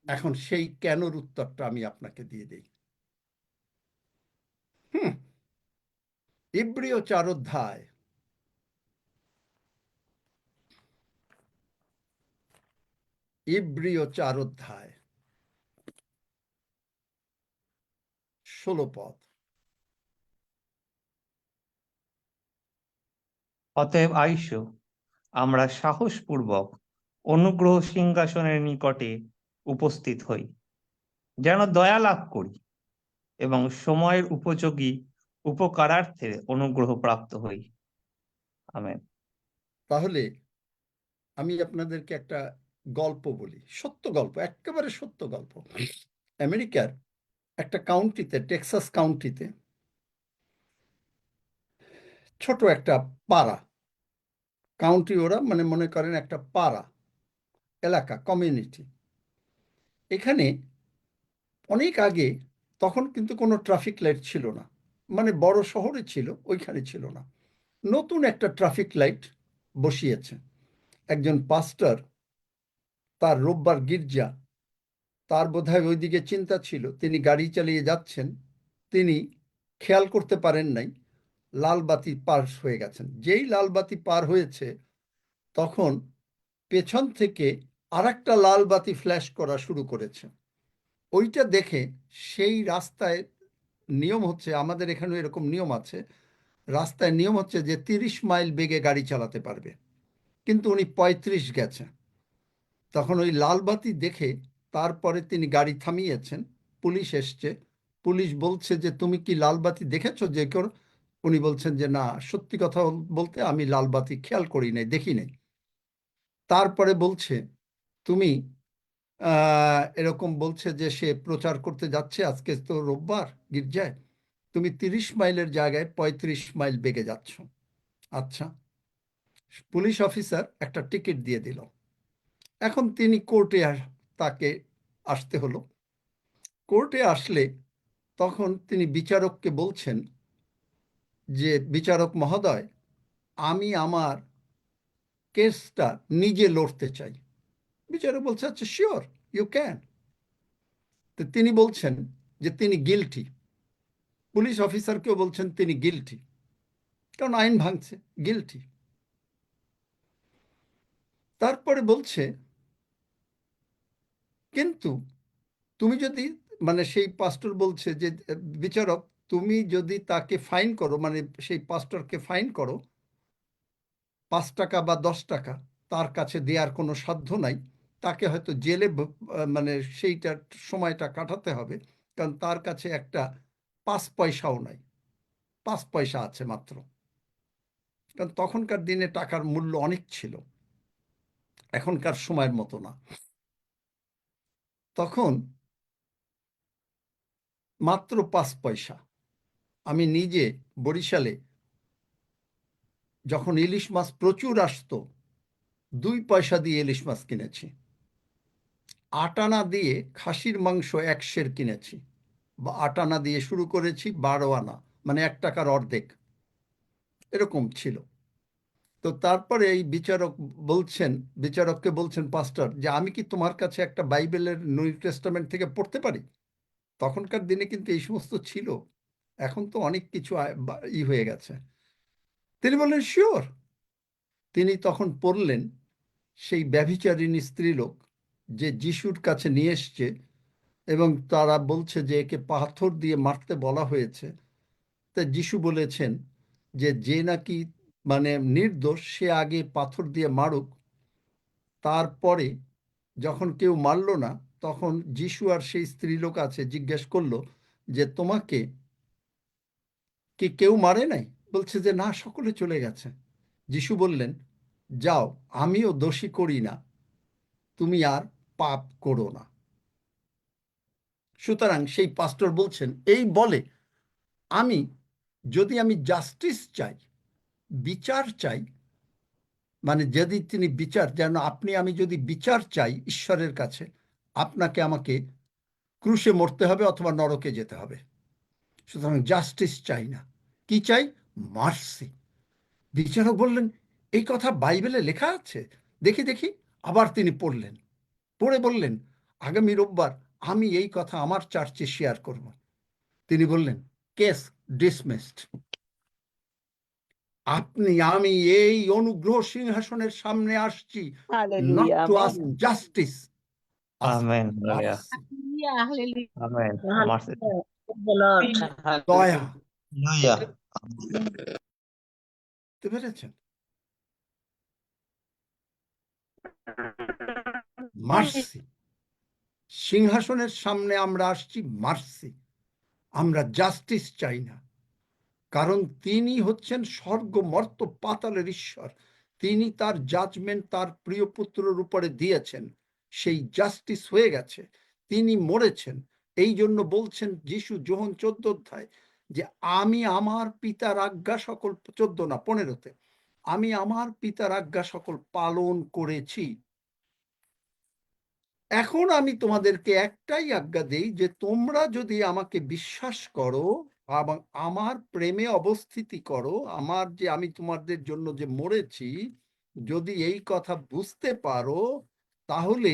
এখন সেই কেনর উত্তরটা আমি আপনাকে দিয়ে দিই। ইব্রিয় 4 অধ্যায়, ইব্রিয় 4 অধ্যায় 16 পদ। অতএব আইসো, আমরা সাহসপূর্বক অনুগ্রহ সিংহাসনের নিকটে উপস্থিত হই, যেন দয়া লাভ করি এবং সময়ের উপযোগী উপকারার্থে অনুগ্রহ প্রাপ্ত হই। আমেন। তাহলে আমি আপনাদেরকে একটা গল্প বলি, সত্য গল্প, একেবারে সত্য গল্প। আমেরিকার একটা কাউন্টিতে, টেক্সাস কাউন্টিতে, ছোট একটা পাড়া, কাউন্টি ওরা মানে মনে করেন একটা পাড়া এলাকা, কমিউনিটি। এখানে অনেক আগে, তখন কিন্তু কোনো ট্রাফিক লাইট ছিল না, মানে বড় শহরে ছিল, ওইখানে ছিল না। নতুন একটা ট্রাফিক লাইট বসিয়েছে একজন পাস্টার। তার রোববার গির্জা, তার বোধহয় ওইদিকে চিন্তা ছিল, তিনি গাড়ি চালিয়ে যাচ্ছেন, তিনি খেয়াল করতে পারেন নাই লাল বাতি পার হয়ে গেছেন। যেই লাল বাতি পার হয়েছে, তখন পেছন থেকে আরেকটা লাল বাতি ফ্ল্যাশ করা শুরু করেছে। ওইটা দেখে সেই রাস্তায় নিয়ম হচ্ছে, আমাদের এখানে এরকম নিয়ম আছে, রাস্তায় নিয়ম হচ্ছে যে 30 মাইল বেগে গাড়ি চালাতে পারবে, কিন্তু উনি 35 গেছে। তখন ওই লাল বাতি দেখে তারপরে তিনি গাড়ি থামিয়েছেন। পুলিশ এসছে, পুলিশ বলছে যে তুমি কি লাল বাতি দেখেছো যে কেউ? উনি বলছেন যে না, সত্যি কথা বলতে আমি লাল বাতি খেয়াল করি নাই, দেখি নাই। তারপরে বলছে, তুমি এরকম বলছে যে সে প্রচার করতে যাচ্ছে, আজকে তো রোববার গির্জায়, তুমি 30 মাইলের জায়গায় 35 মাইল বেগে যাচ্ছ। আচ্ছা, পুলিশ অফিসার একটা টিকিট দিয়ে দিল। এখন তিনি কোর্টে তাকে আসতে হলো। কোর্টে আসলে তখন তিনি বিচারককে বলছেন যে, বিচারক মহোদয়, আমি আমার কেসটা নিজে লড়তে চাই। বিচারক বলছে, আচ্ছা শিওর, ইউ ক্যান। তো তিনি বলছেন যে তিনি গিলটি। পুলিশ অফিসারকেও বলছেন তিনি গিলটি, কারণ আইন ভাঙছে, গিলটি। তারপরে বলছে, কিন্তু তুমি যদি, মানে সেই পাস্টর বলছে যে, বিচারক, তুমি যদি তাকে ফাইন করো, মানে সেই পাস্টরকে ফাইন করো 5 টাকা বা 10 টাকা, তার কাছে দেওয়ার কোনো সাধ্য নাই। তাকে হয়তো জেলে মানে সেইটা সময়টা কাটাতে হবে, কারণ তার কাছে একটা 5 পয়সাও নাই, 5 পয়সা আছে মাত্র। কারণ তখনকার দিনে টাকার মূল্য অনেক ছিল, এখনকার সময়ের মতো না। তখন মাত্র 5 পয়সা। আমি নিজে বরিশালে যখন ইলিশ মাছ প্রচুর আসতো, 2 পয়সা দিয়ে ইলিশ মাছ কিনেছি। 8 আনা দিয়ে খাসির মাংস 1 সের কিনেছি, বা 8 আনা দিয়ে শুরু করেছি, 12 আনা, মানে 1 টাকার অর্ধেক, এরকম ছিল। তো তারপরে এই বিচারককে বলছেন পাস্টর, যে আমি কি তোমার কাছে একটা বাইবেলের নিউ টেস্টামেন্ট থেকে পড়তে পারি? তখনকার দিনে কিন্তু এই সমস্ত ছিল, এখন তো অনেক কিছু হয়ে গেছে। তিনি বললেন শিওর। তিনি তখন পড়লেন সেই ব্যভিচারিণী স্ত্রীলোক যে যিশুর কাছে নিয়ে এসছে, এবং তারা বলছে যে একে পাথর দিয়ে মারতে বলা হয়েছে। তা যিশু বলেছেন যে, যে নাকি মানে নির্দোষ, সে আগে পাথর দিয়ে মারুক। তারপরে যখন কেউ মারল না, তখন যিশু আর সেই স্ত্রীলোক আছে জিজ্ঞেস করলো যে, তোমাকে কি কেউ মারে নাই? বলছে যে না, সকলে চলে গেছে। যিশু বললেন, যাও, আমিও দোষী করি না, তুমি আর পাপ করো না। সুতরাং সেই পাস্টর বলছেন, এই বলে আমি আমি জাস্টিস চাই, বিচার চাই, মানে যদি তিনি বিচার, যেন আমি যদি বিচার চাই ঈশ্বরের কাছে, আপনাকে আমাকে ক্রুশে মরতে হবে অথবা নরকে যেতে হবে। সুতরাং জাস্টিস চাই না, কি চাই? মার্সি। বিচারক বললেন, এই কথা বাইবেলে লেখা আছে? দেখি দেখি। আবার তিনি পড়লেন, পড়ে বললেন, আগামী রোববার আমি এই কথা আমার চার্চে শেয়ার করব। তিনি বললেন, কেস ডিসমিসড। আমি এই অনুগ্রহ সিংহাসনের সামনে আসছি, not Hallelujah. To ask Amen. Justice, amen, hallelujah, Hallelujah, hallelujah, amen, mercy, Hallelujah. Praise the Lord. দয়া। হালেলুয়া, বুঝতে পেরেছেন? মার্সি। সিংহাসনের সামনে আমরা আসছি মার্সি, আমরা জাস্টিস চাই না। কারণ তিনি হচ্ছেন স্বর্গ মর্ত পাতালের ঈশ্বর। তিনি তার জাজমেন্ট তার প্রিয় পুত্রের উপরে দিয়েছেন, সেই জাস্টিস হয়ে গেছে, তিনি মরেছেন। এই জন্য বলছেন যিশু যোহন 14 অধ্যায় যে, আমি আমার পিতার আজ্ঞা সকল, 14 না 15-তে, আমি আমার পিতার আজ্ঞা সকল পালন করেছি। এখন আমি তোমাদেরকে একটাই আজ্ঞা দেই, যে তোমরা যদি আমাকে বিশ্বাস করো এবং আমার প্রেমে অবস্থিতি করো, আমার যে আমি তোমাদের জন্য যে মরেছি, যদি এই কথা বুঝতে পারো, তাহলে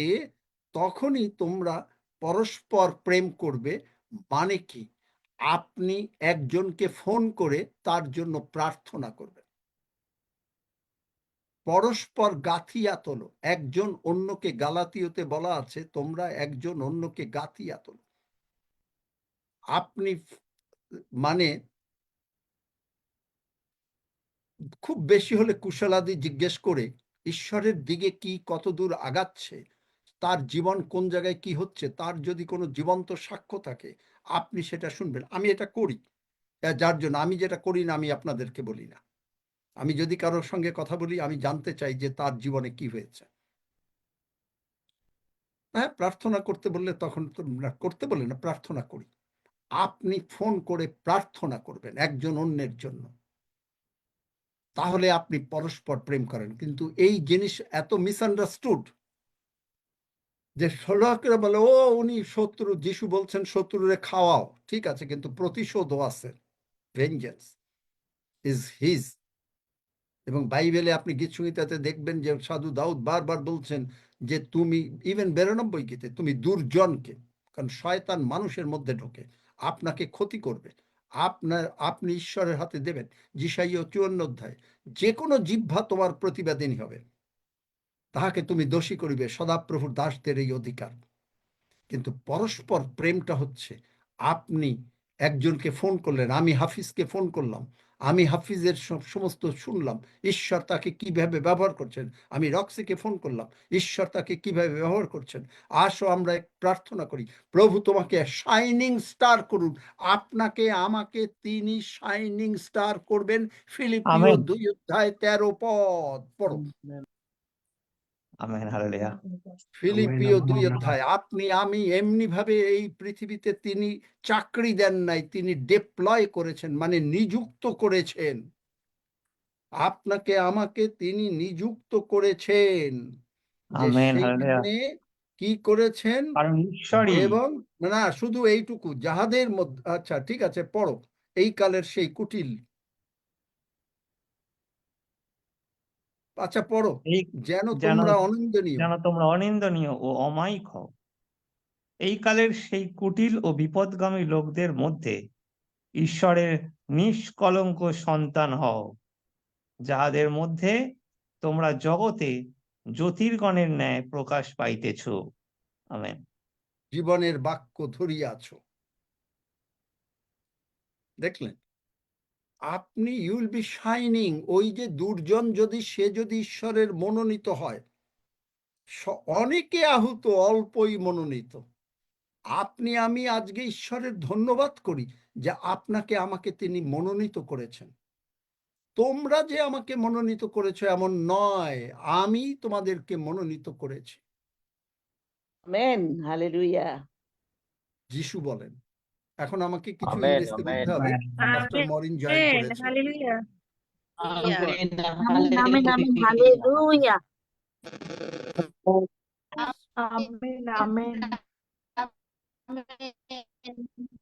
তখনই তোমরা পরস্পর প্রেম করবে। মানে কি? আপনি একজনকে ফোন করে তার জন্য প্রার্থনা করবেন। পরস্পর গাঁথিয়া তোলো, একজন অন্যকে, গালাতীয়তে বলা আছে, তোমরা একজন অন্যকে গাঁথিয়া তোলো। আপনি মানে খুব বেশি হলে কুশলাদি জিজ্ঞেস করে ঈশ্বরের দিকে কি কত দূর আগাচ্ছে, তার জীবন কোন জায়গায় কি হচ্ছে, তার যদি কোনো জীবন্ত সাক্ষ্য থাকে, আপনি সেটা শুনবেন। আমি এটা করি, যার জন্য আমি যেটা করি না আমি আপনাদেরকে বলি না। আমি যদি কারোর সঙ্গে কথা বলি, আমি জানতে চাই যে তার জীবনে কি হয়েছে। হ্যাঁ, প্রার্থনা করতে বললে তখন তো করতে বললে না, প্রার্থনা করি। আপনি ফোন করে প্রার্থনা করবেন একজন অন্যের জন্য, তাহলে আপনি পরস্পর প্রেম করেন। কিন্তু এই জিনিস এত মিসআন্ডারস্টুড, যে লোকেরা বলে ও উনি শত্রু, যিশু বলছেন শত্রুরে খাওয়াও, ঠিক আছে, কিন্তু প্রতিশোধও আছে, ভেঞ্জেন্স ইজ হিজ। এবং বাইবেলে আপনি গীতসংহিতাতে দেখবেন যে সাধু দাউদ বারবার বলছেন যে তুমি, ইভেন 92 গীতে, তুমি দুর্জনকে, কারণ শয়তান মানুষের মধ্যে ঢোকে, আপনাকে ক্ষতি করবে, আপনি ঈশ্বরের হাতে দেবেন। যিশাইয়া 54 অধ্যায়, যে কোনো জিহ্বা তোমার প্রতিবাদিনী হবে, তাহাকে তুমি দোষী করিবে, সদাপ্রভুর দাসদের এই অধিকার। কিন্তু পরস্পর প্রেমটা হচ্ছে, আপনি একজনকে ফোন করলেন, আমি হাফিজকে ফোন করলাম, আমি হাফিজের সমস্ত শুনলাম, ঈশ্বর তাকে কিভাবে ব্যবহার করছেন। আমি রক্সিকে ফোন করলাম, ঈশ্বর তাকে কিভাবে ব্যবহার করছেন। আসো আমরা প্রার্থনা করি, প্রভু তোমাকে শাইনিং স্টার করুন, আপনাকে আমাকে তিনি শাইনিং স্টার করবেন। ফিলিপিও আমেন 2 অধ্যায় 13 পদ পড়ো। Amen hallelujah. ফিলিপিও 2 অধ্যায়। আপনি আমি এমনি ভাবে এই পৃথিবীতে তিনি চাকরি দেন নাই, তিনি ডিপ্লয় করেছেন, মানে নিযুক্ত করেছেন। আপনাকে আমাকে তিনি নিযুক্ত করেছেন, যে আমেন হালেলুয়া। সেইখানে কি করেছেন। কারণ ঈশ্বরই এবং না শুধু এইটুকু, যাহাদের মধ্যে, আচ্ছা ঠিক আছে পড়ো, এই কালের সেই কুটিল, আচ্ছা পড়ো, এই যেন যেন তোমরা অনিন্দনীয়। যেন তোমরা অনিন্দনীয় ও অমায়িক হও, এই কালের সেই কুটিল ও বিপদগামী লোকদের মধ্যে ঈশ্বরের নিষ্কলঙ্ক সন্তান হও, যাহাদের মধ্যে তোমরা জগতে জ্যোতির্গণের ন্যায় প্রকাশ পাইতেছ। আমেন। জীবনের বাক্য ধরিয়াছ, দেখলেন আপনি, ইউল বি শাইনিং। ওই যে দুর্জন, যদি সে যদি ঈশ্বরের মনোনীত হয়, অনেকে আহুত অল্পই মনোনীত। আপনি আমি আজকে ঈশ্বরের ধন্যবাদ করি যে আপনাকে আমাকে তিনি মনোনীত করেছেন। তোমরা যে আমাকে মনোনীত করেছো এমন নয়, আমি তোমাদেরকে মনোনীত করেছি। Amen hallelujah. যিশু বলেন। এখন আমাকে কিছু Amen, ইংরেজিতে amen. বলতে হবে, পাস্টর মরিন জয়েন Amen. করেছে। Hallelujah. Amen Amen. Amen. Amen. Hallelujah. Amen. Amen.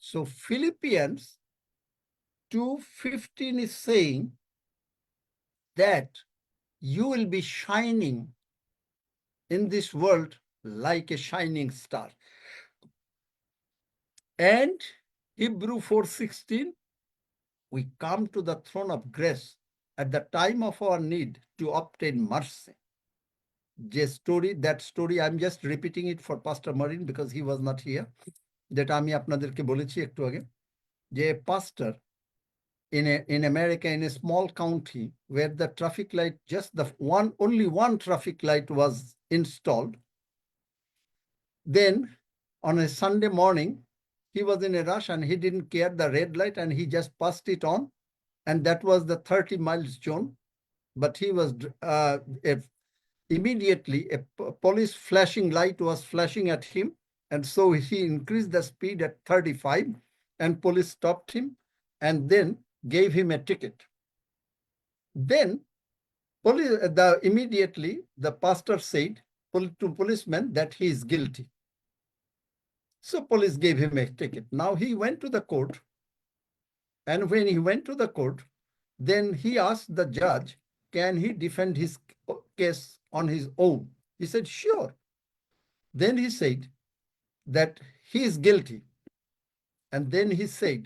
So Philippians 2:15 is saying that you will be shining in this world like a shining star. And Hebrew 4:16, we come to the throne of grace at the time of our need to obtain mercy. That story, I'm just repeating it for Pastor Marin because he was not here. যেটা আমি আপনাদেরকে বলেছি একটু আগে, যে pastor in America, in a small county where the traffic light, just only one traffic light was installed. Then on a Sunday morning, he was in a rush and he didn't care the red light and he just passed it on, and that was the 30 miles zone. But he was immediately a police flashing light was flashing at him, and so he increased the speed at 35, and police stopped him and then gave him a ticket. Then immediately the pastor said to policeman that he is guilty. So police gave him a ticket. Now he went to the court, and when he went to the court, then he asked the judge, can he defend his case on his own? He said, sure. Then he said that he is guilty. And then he said,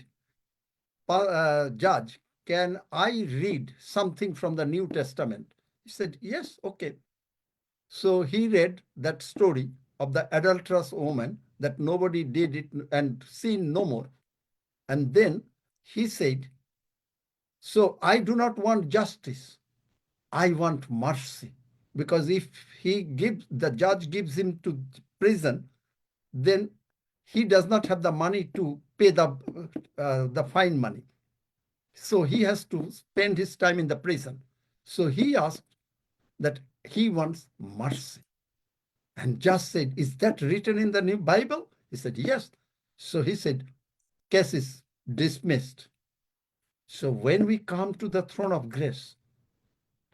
judge, can I read something from the New Testament? He said, yes, okay. So he read that story of the adulterous woman, that nobody did it and sin no more. And then he said, so I do not want justice, I want mercy. Because if the judge gives him to prison, then he does not have the money to pay the fine money. So he has to spend his time in the prison. So he asked that he wants mercy. And judge said, is that written in the new Bible? He said, yes. So he said, case is dismissed. So when we come to the throne of grace,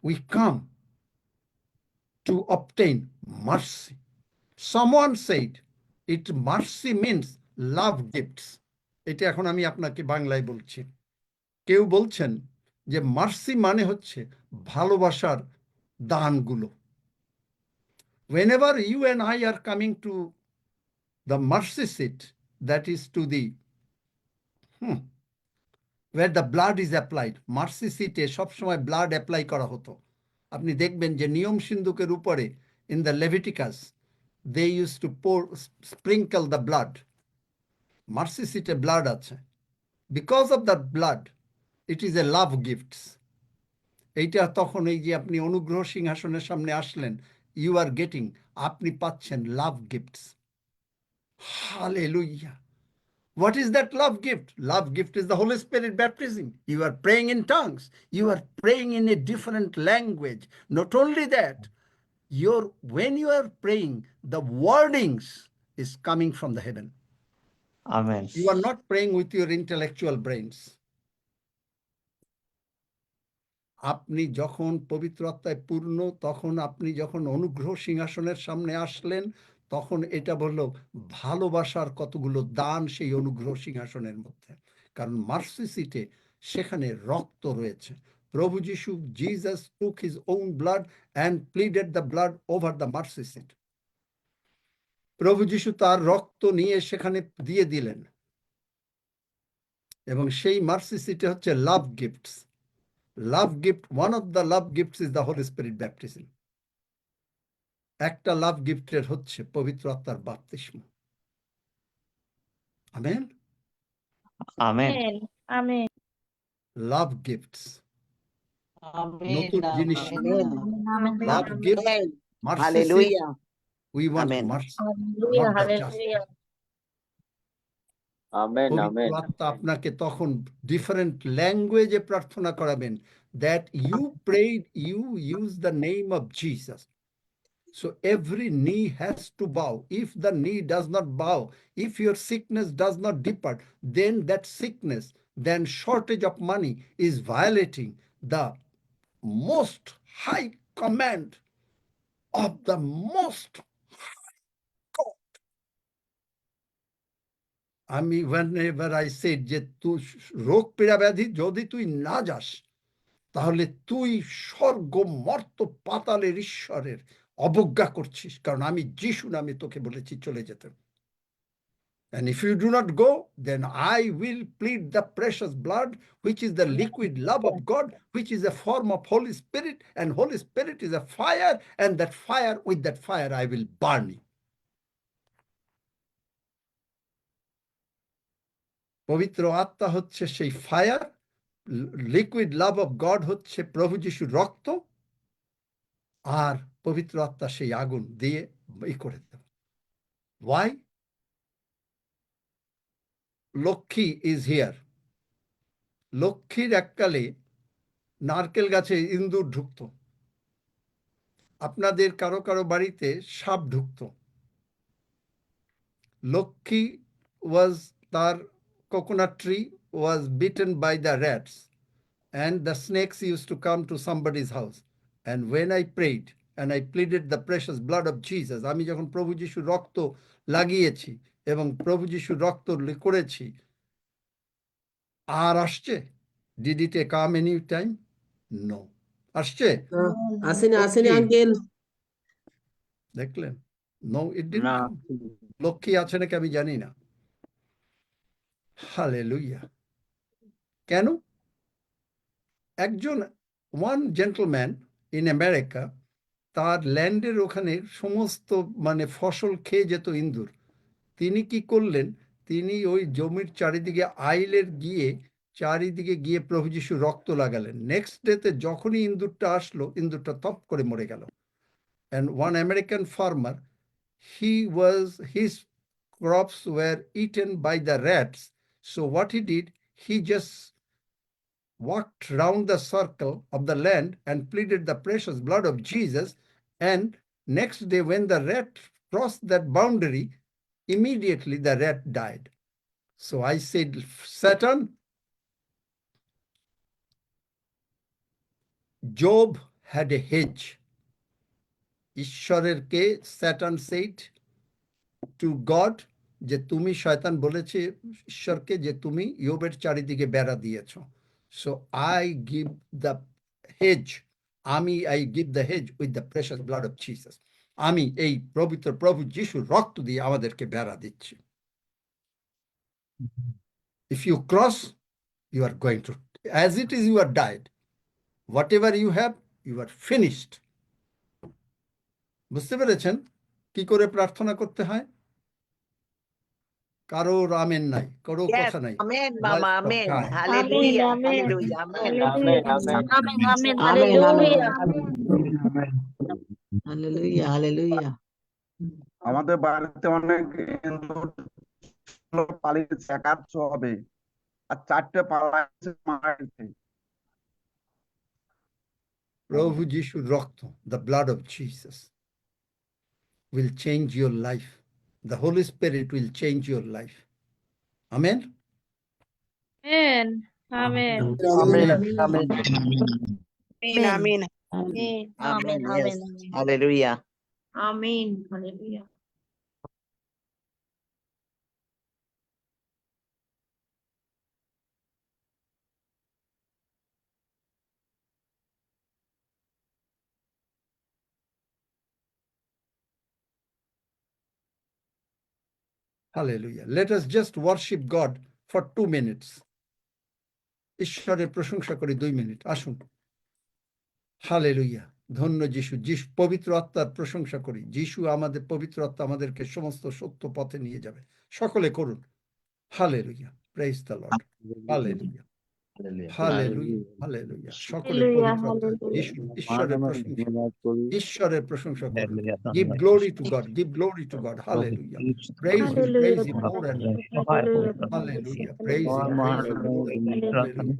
we come to obtain mercy. Someone said it mercy means love gifts. এটা এখন আমি আপনাকে বাংলায় বলছি। কেউ বলছেন যে mercy মানে হচ্ছে ভালোবাসার দানগুলো। Whenever you and I are coming to the mercy seat, that is to the where the blood is applied, mercy সিটে সবসময় ব্লাড অ্যাপ্লাই করা হতো। আপনি দেখবেন যে নিয়ম সিন্ধুকের উপরে in the Leviticus they use to sprinkle the blood. Mercy সিটে ব্লাড আছে। Because of the blood it is a love gifts. এইটা তখন এই যে আপনি অনুগ্রহ সিংহাসনের সামনে আসলেন, ইউ আর গেটিং, আপনি পাচ্ছেন love gifts. Hallelujah. What is that love gift? Love gift is the Holy Spirit baptism. You are praying in tongues. You are praying in a different language. Not only that, when you are praying, the wordings is coming from the heaven. Amen. You are not praying with your intellectual brains. আপনি যখন পবিত্র আত্মায় পূর্ণ, তখন আপনি যখন অনুগ্রহ সিংহাসনের সামনে আসলেন, তখন এটা বললো ভালোবাসার কতগুলো দান সেই অনুগ্রহ সিংহাসনের মধ্যে। কারণ মার্সি সিটে সেখানে রক্ত রয়েছে। প্রভু যিশু, Jesus took his own blood and pleaded the blood over the mercy seat. প্রভু যিশু তার রক্ত নিয়ে সেখানে দিয়ে দিলেন, এবং সেই মার্সি সিটে হচ্ছে লাভ gifts. Love gift, one of the love gifts is the Holy Spirit baptism. একটা লাভ গিফটের হচ্ছে পবিত্র আত্মার বাপ্তিস্ম। Amen. Amen. Amen. Love gifts, Amen. নতুন জিনিস। Amen. Amen. Love gift, Amen. Mercy. Hallelujah. We want Amen. mercy, hallelujah, not the justice. Hallelujah. Amen. পবিত্র Amen. আত্মা আপনাকে তখন ডিফারেন্ট ল্যাঙ্গুয়েজে প্রার্থনা করাবেন। That you prayed, you use the name of Jesus. So every knee has to bow. If the knee does not bow, if your sickness does not depart, then that sickness, then shortage of money is violating the most high command of the most high God. আমি whenever I said যে তুই রোগ পীড়া ব্যাধি যদি তুই না যাস, তাহলে তুই স্বর্গ মর্ত পাতালের ঈশ্বরের অবজ্ঞা করছিস, কারণ আমি যিশু নামে তোকে বলেছি চলে যেতে। And if you do not go, then I will plead the precious blood, which is the liquid love of God, which is a form of Holy Spirit, and Holy Spirit is a fire, and that fire, with that fire I will burn you. পবিত্র আত্মা হচ্ছে সেই fire, liquid love of god হচ্ছে প্রভু যিশুর রক্ত, আর পবিত্র আত্মা সেই আগুন দিয়ে ই করে দেব। Why? Lakshmi is here. লক্ষ্মীর এককালে নারকেল গাছে ইন্দুর ঢুকত, আপনাদের কারো কারো বাড়িতে সাপ ঢুকত। লক্ষ্মী ওয়াজ, তার coconut tree was bitten by the rats, and the snakes used to come to somebody's house. And when I prayed and I pleaded the precious blood of Jesus, আমি যখন প্রভু যিশুর রক্ত লাগিয়েছি এবং প্রভু যিশুর রক্ত করেছি, আর আসছে? Did it come any time? No. আসছে? আসেনি আসেনি Okay. আঙ্কেল। দেখলেন? No, it didn't না। come. লক্ষ্মী আছে নাকি আমি জানি না। হালেলুয়া। কেন? একজন one gentleman in America, তার ল্যান্ডের ওখানে সমস্ত মানে ফসল খেয়ে যেত ইন্দুর। তিনি কি করলেন? তিনি ওই জমির চারিদিকে আইলের গিয়ে চারিদিকে গিয়ে প্রভু যিশু রক্ত লাগালেন। নেক্সট ডেতে যখনই ইন্দুরটা আসলো, ইন্দুরটা তপ করে মরে গেল। And one American farmer, his crops were eaten by the rats. So what he did, he just walked round the circle of the land and pleaded the precious blood of Jesus. And next day, when the rat crossed that boundary, immediately the rat died. So I said, Satan, Job had a hedge. Ishwarer ke, Satan said, two god যে তুমি শয়তান বলেছে ঈশ্বরকে যে তুমি ইয়োবের চারিদিকে বেড়া দিয়েছ। So I give the hedge, I give the hedge with the precious blood of Jesus. আমি এই পবিত্র প্রভু যিশুর রক্ত দিয়ে আমাদেরকে বেড়া দিচ্ছি। If you cross, you are going to, as it is you are died, whatever you have, you are finished. বুঝতে পেরেছেন কি করে প্রার্থনা করতে হয়? কারোর আমেন নাই, কারো Yes, কথা নাই। amen, Mama, amen. হ্যাঁ। Hallelujah, Amen. hallelujah, amen. Amen. Amen. Hallelujah. Hallelujah. Hallelujah. আমাদের বাড়িতে অনেক পালিয়েছে, একাদশ হবে আর 4টে পালাইছে মারা গেছে। প্রভু যিশুর রক্ত, the blood of Jesus will change your life. The Holy Spirit will change your life. Amen. Amen. Amen. Amen, Amen. amen. Amen. Amen, Amen. yes. Hallelujah. Amen. Hallelujah. Hallelujah. Let us just worship God for 2 minutes. ঈশ্বরের প্রশংসা করি 2 minute, আসুন। Hallelujah, ধন্য যিশু। যিশু পবিত্র আত্মার প্রশংসা করি। যিশু আমাদের পবিত্র আত্মা আমাদেরকে সমস্ত সত্য পথে নিয়ে যাবে। সকলে করুন hallelujah, praise the Lord. Hallelujah, hallelujah, hallelujah. সকলে Hallelujah. পবিত্র আত্মা Hallelujah. যিশু ঈশ্বরের প্রশংসা, ঈশ্বরের প্রশংসা করুন। Hallelujah. Give glory to God, give glory to God. Hallelujah. Praise Him, praise Him more and more. Hallelujah. Praise Him, praise Him more and more. Hallelujah.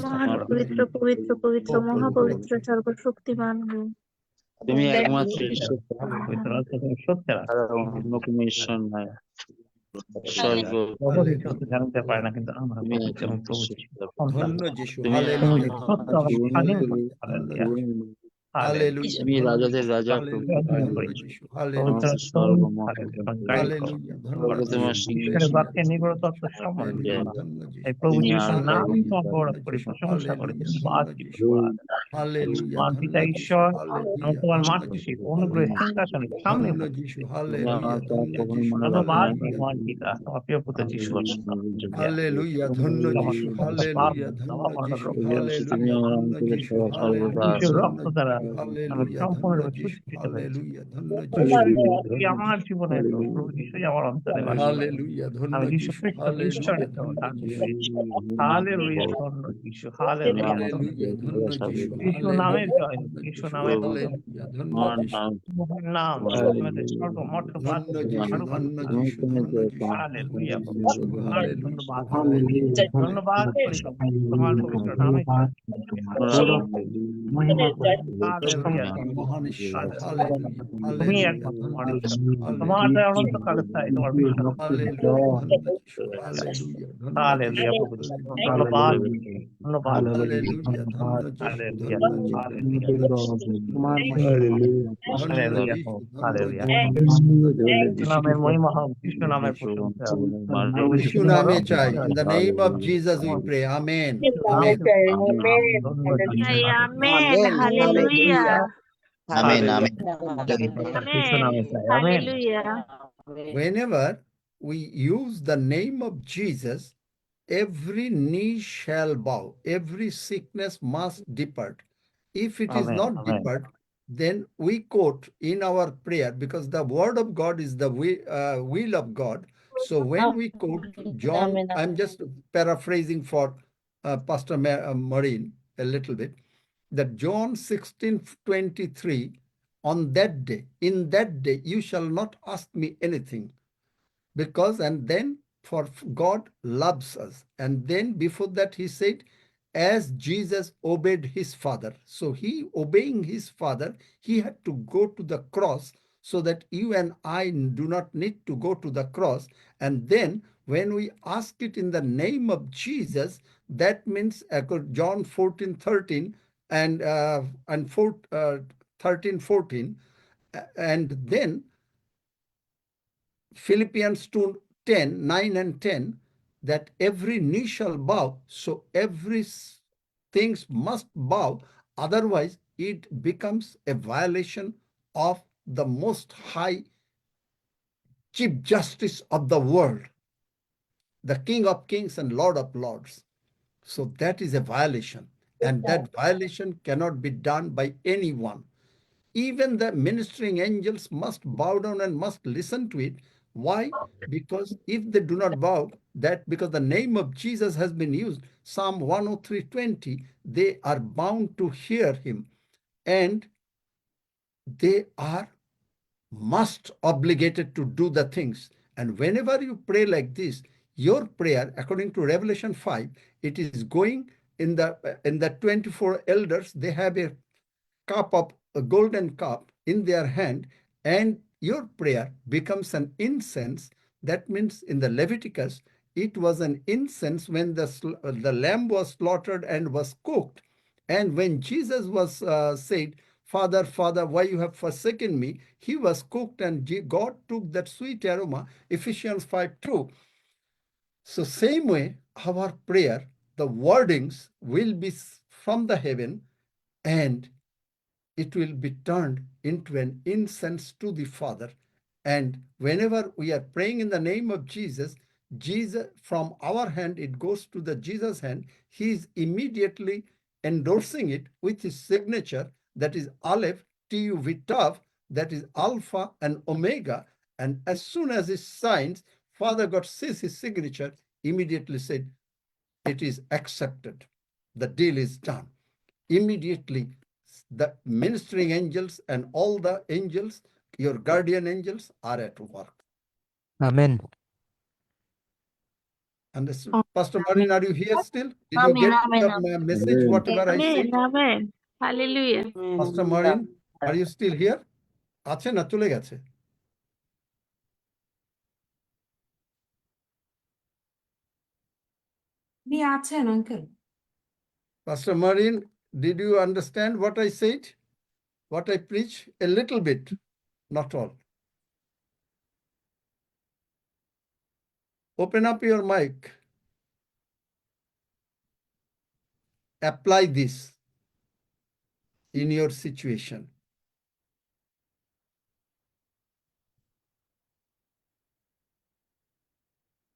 মহান পবিত্র পবিত্র পবিত্র মহাপবিত্র সর্বশক্তিমান হয়ে তুমি একমাত্র ঈশ্বর, সত্যি আর অন্য কোনো ঈশ্বর নাই। স্বর্গ জানতে পারে না, কিন্তু আমরা তুমি প্রভু একজন এবং প্রভু ঈশ্বর। যিশুর সন্তান। ধন্য যিশু। তুমি হালেলুয়া, সত্য ধন্য আমাকে যিশু, স্বাধীন হালেলুয়া, করে। ধন্য Hallelujah. যিশু। Hallelujah. হালেলুয়া, তুমি ধন্য রাজাদের যিশু, রাজা, হালেলুয়া, ধন্য যিশু, হালেলুয়া, পবিত্র আমাদের স্বর্গ হালেলুয়া, ধন্য ঈশ্বরের যিশু, বাক্যে নিগড় তত্ত্ব সম্বন্ধে হালেলুয়া, ধন্য এই যিশু, প্রভু তুমি যিশুর আর নাম হালেলুয়া, গৌরব ধন্য করি, যিশু, প্রশংসা করি। হালেলুয়া, ধন্যবাদ ধন্য দিই যিশু, প্রভু। হালেলুয়া, মহান ধন্য পিতা যিশু, ঈশ্বর এবং হালেলুয়া, তোমার ধন্য মাতৃ যিশু, অনুগ্রহের হালেলুয়া, সিংহাসনের সামনে ধন্য উপস্থিত। যিশু, হালেলুয়া, ধন্য যিশু, ধন্যবাদ হালেলুয়া, মহান পিতা, তোমার প্রিয় পুত্র যিশু। হালেলুয়া, ধন্য যিশু, হালেলুয়া, ধন্য যিশু, হালেলুয়া, ধন্য যিশু, হালেলুয়া, যিশুর ধন্য রক্ত দ্বারা যিশু, আমি হালেলুয়া, ধন্য সম্পূর্ণরূপে যিশু, সুরক্ষিত হয়েছি। হালেলুয়া, ধন্য যিশু, তুই আমার জীবনে এলো, প্রভু যিশুই আমার অন্তরে বাস করে। হালেলুয়া, ধন্য আমি যিশু যিশু, খ্রিস্টকে ঈশ্বরের হালেলুয়া, ধন্য দান যিশু, করি। হালেলুয়া, ধন্য যিশু, হালেলুয়া, ধন্য হালেলুয়া, ধন্য যিশু, যিশু নামের জয় হোক, যিশু নামের জয় হোক। হালেলুয়া, ধন্য যিশু, প্রভুর নাম আমাদের স্বর্গ মঠ ধন্য যিশু, আরো ধন্য যিশু, ধন্য যিশু, হালেলুয়া, হালেলুয়া, ধন্যবাদ, হালেলুয়া, ধন্যবাদ করি তোমার পবিত্র নামে জয়। মহিমা করি। হালেলুয়া, মহান ঈশ্বর, হালেলুয়া, তুমি হালেলুয়া, একমাত্র ধন্য মহান ঈশ্বর। যিশু, তোমার হালেলুয়া, দয়া অনন্তকালে স্থায়ী, তোমার বিশ্বাস হালেলুয়া, ধন্য যিশু, হালেলুয়া, ধন্য হালেলুয়া, যিশু, প্রভু যিশু। ধন্যবাদ, ধন্যবাদ, হালেলুয়া, ধন্য যিশু, হালেলুয়া, ধন্য যিশু, হালেলুয়া, ধন্য হালেলুয়া, যিশু, ধন্য হালেলুয়া। যিশু। যিশু নামের মহিমা হোক, যিশু নামের প্রশংসা হোক। প্রভু যিশু যিশুর নামে রক্ত চাই। দ্বারা In the name of Jesus we pray. Amen. নামে Amen. ধন্য যিশু Amen. নামে। Amen. Hallelujah. Amen, hallelujah. amen. যিশু Amen. নামে চাই। Amen. Hallelujah. Whenever we use the name of Jesus, every knee shall bow, every sickness must depart. If it is Amen, not amen. depart, then we quote in our prayer, because the word of God is the will of God. So when we quote John, I'm just paraphrasing for Pastor Maureen a little bit, that John 16:23, on that day, in that day, you shall not ask me anything. Because, and then, for God loves us. And then before that he said, as Jesus obeyed his Father. So he, obeying his Father, he had to go to the cross, so that you and I do not need to go to the cross. And then when we ask it in the name of Jesus, that means John 14:13 and 13:14, and then Philippians 2:10, 9 and 10, that every knee shall bow, so every things must bow, otherwise it becomes a violation of the most high chief justice of the world, the King of kings and Lord of lords. So that is a violation, and that violation cannot be done by anyone. Even the ministering angels must bow down and must listen to it. Why? Because if they do not bow, that because the name of Jesus has been used, Psalm 103:20, they are bound to hear him, and they are must obligated to do the things. And whenever you pray like this, your prayer, according to Revelation 5, it is going in the 24 elders. They have a golden cup in their hand, and your prayer becomes an incense. That means in the Leviticus, it was an incense when the lamb was slaughtered and was cooked. And when Jesus was said, Father, Father, why you have forsaken me? He was cooked, and God took that sweet aroma, Ephesians 5:2. So same way, our prayer, the wordings will be from the heaven, and it will be turned into an incense to the Father. And whenever we are praying in the name of Jesus, from our hand, it goes to the Jesus hand. He is immediately endorsing it with his signature, that is Aleph, TUV Tav, that is Alpha and Omega. And as soon as he signs, Father God sees his signature, immediately said, it is accepted. The deal is done. Immediately, the ministering angels and all the angels, your guardian angels, are at work. Amen. Understood? Pastor Martin, are you here still? Did you Amen, get amen, the message, whatever I said? amen, amen. Hallelujah. Pastor Martin, are you still here? আছে না চলে গেছে? আছেন uncle Pastor Martin, did you understand what I said? What I preach? A little bit, not all. Open up your mic. Apply this in your situation.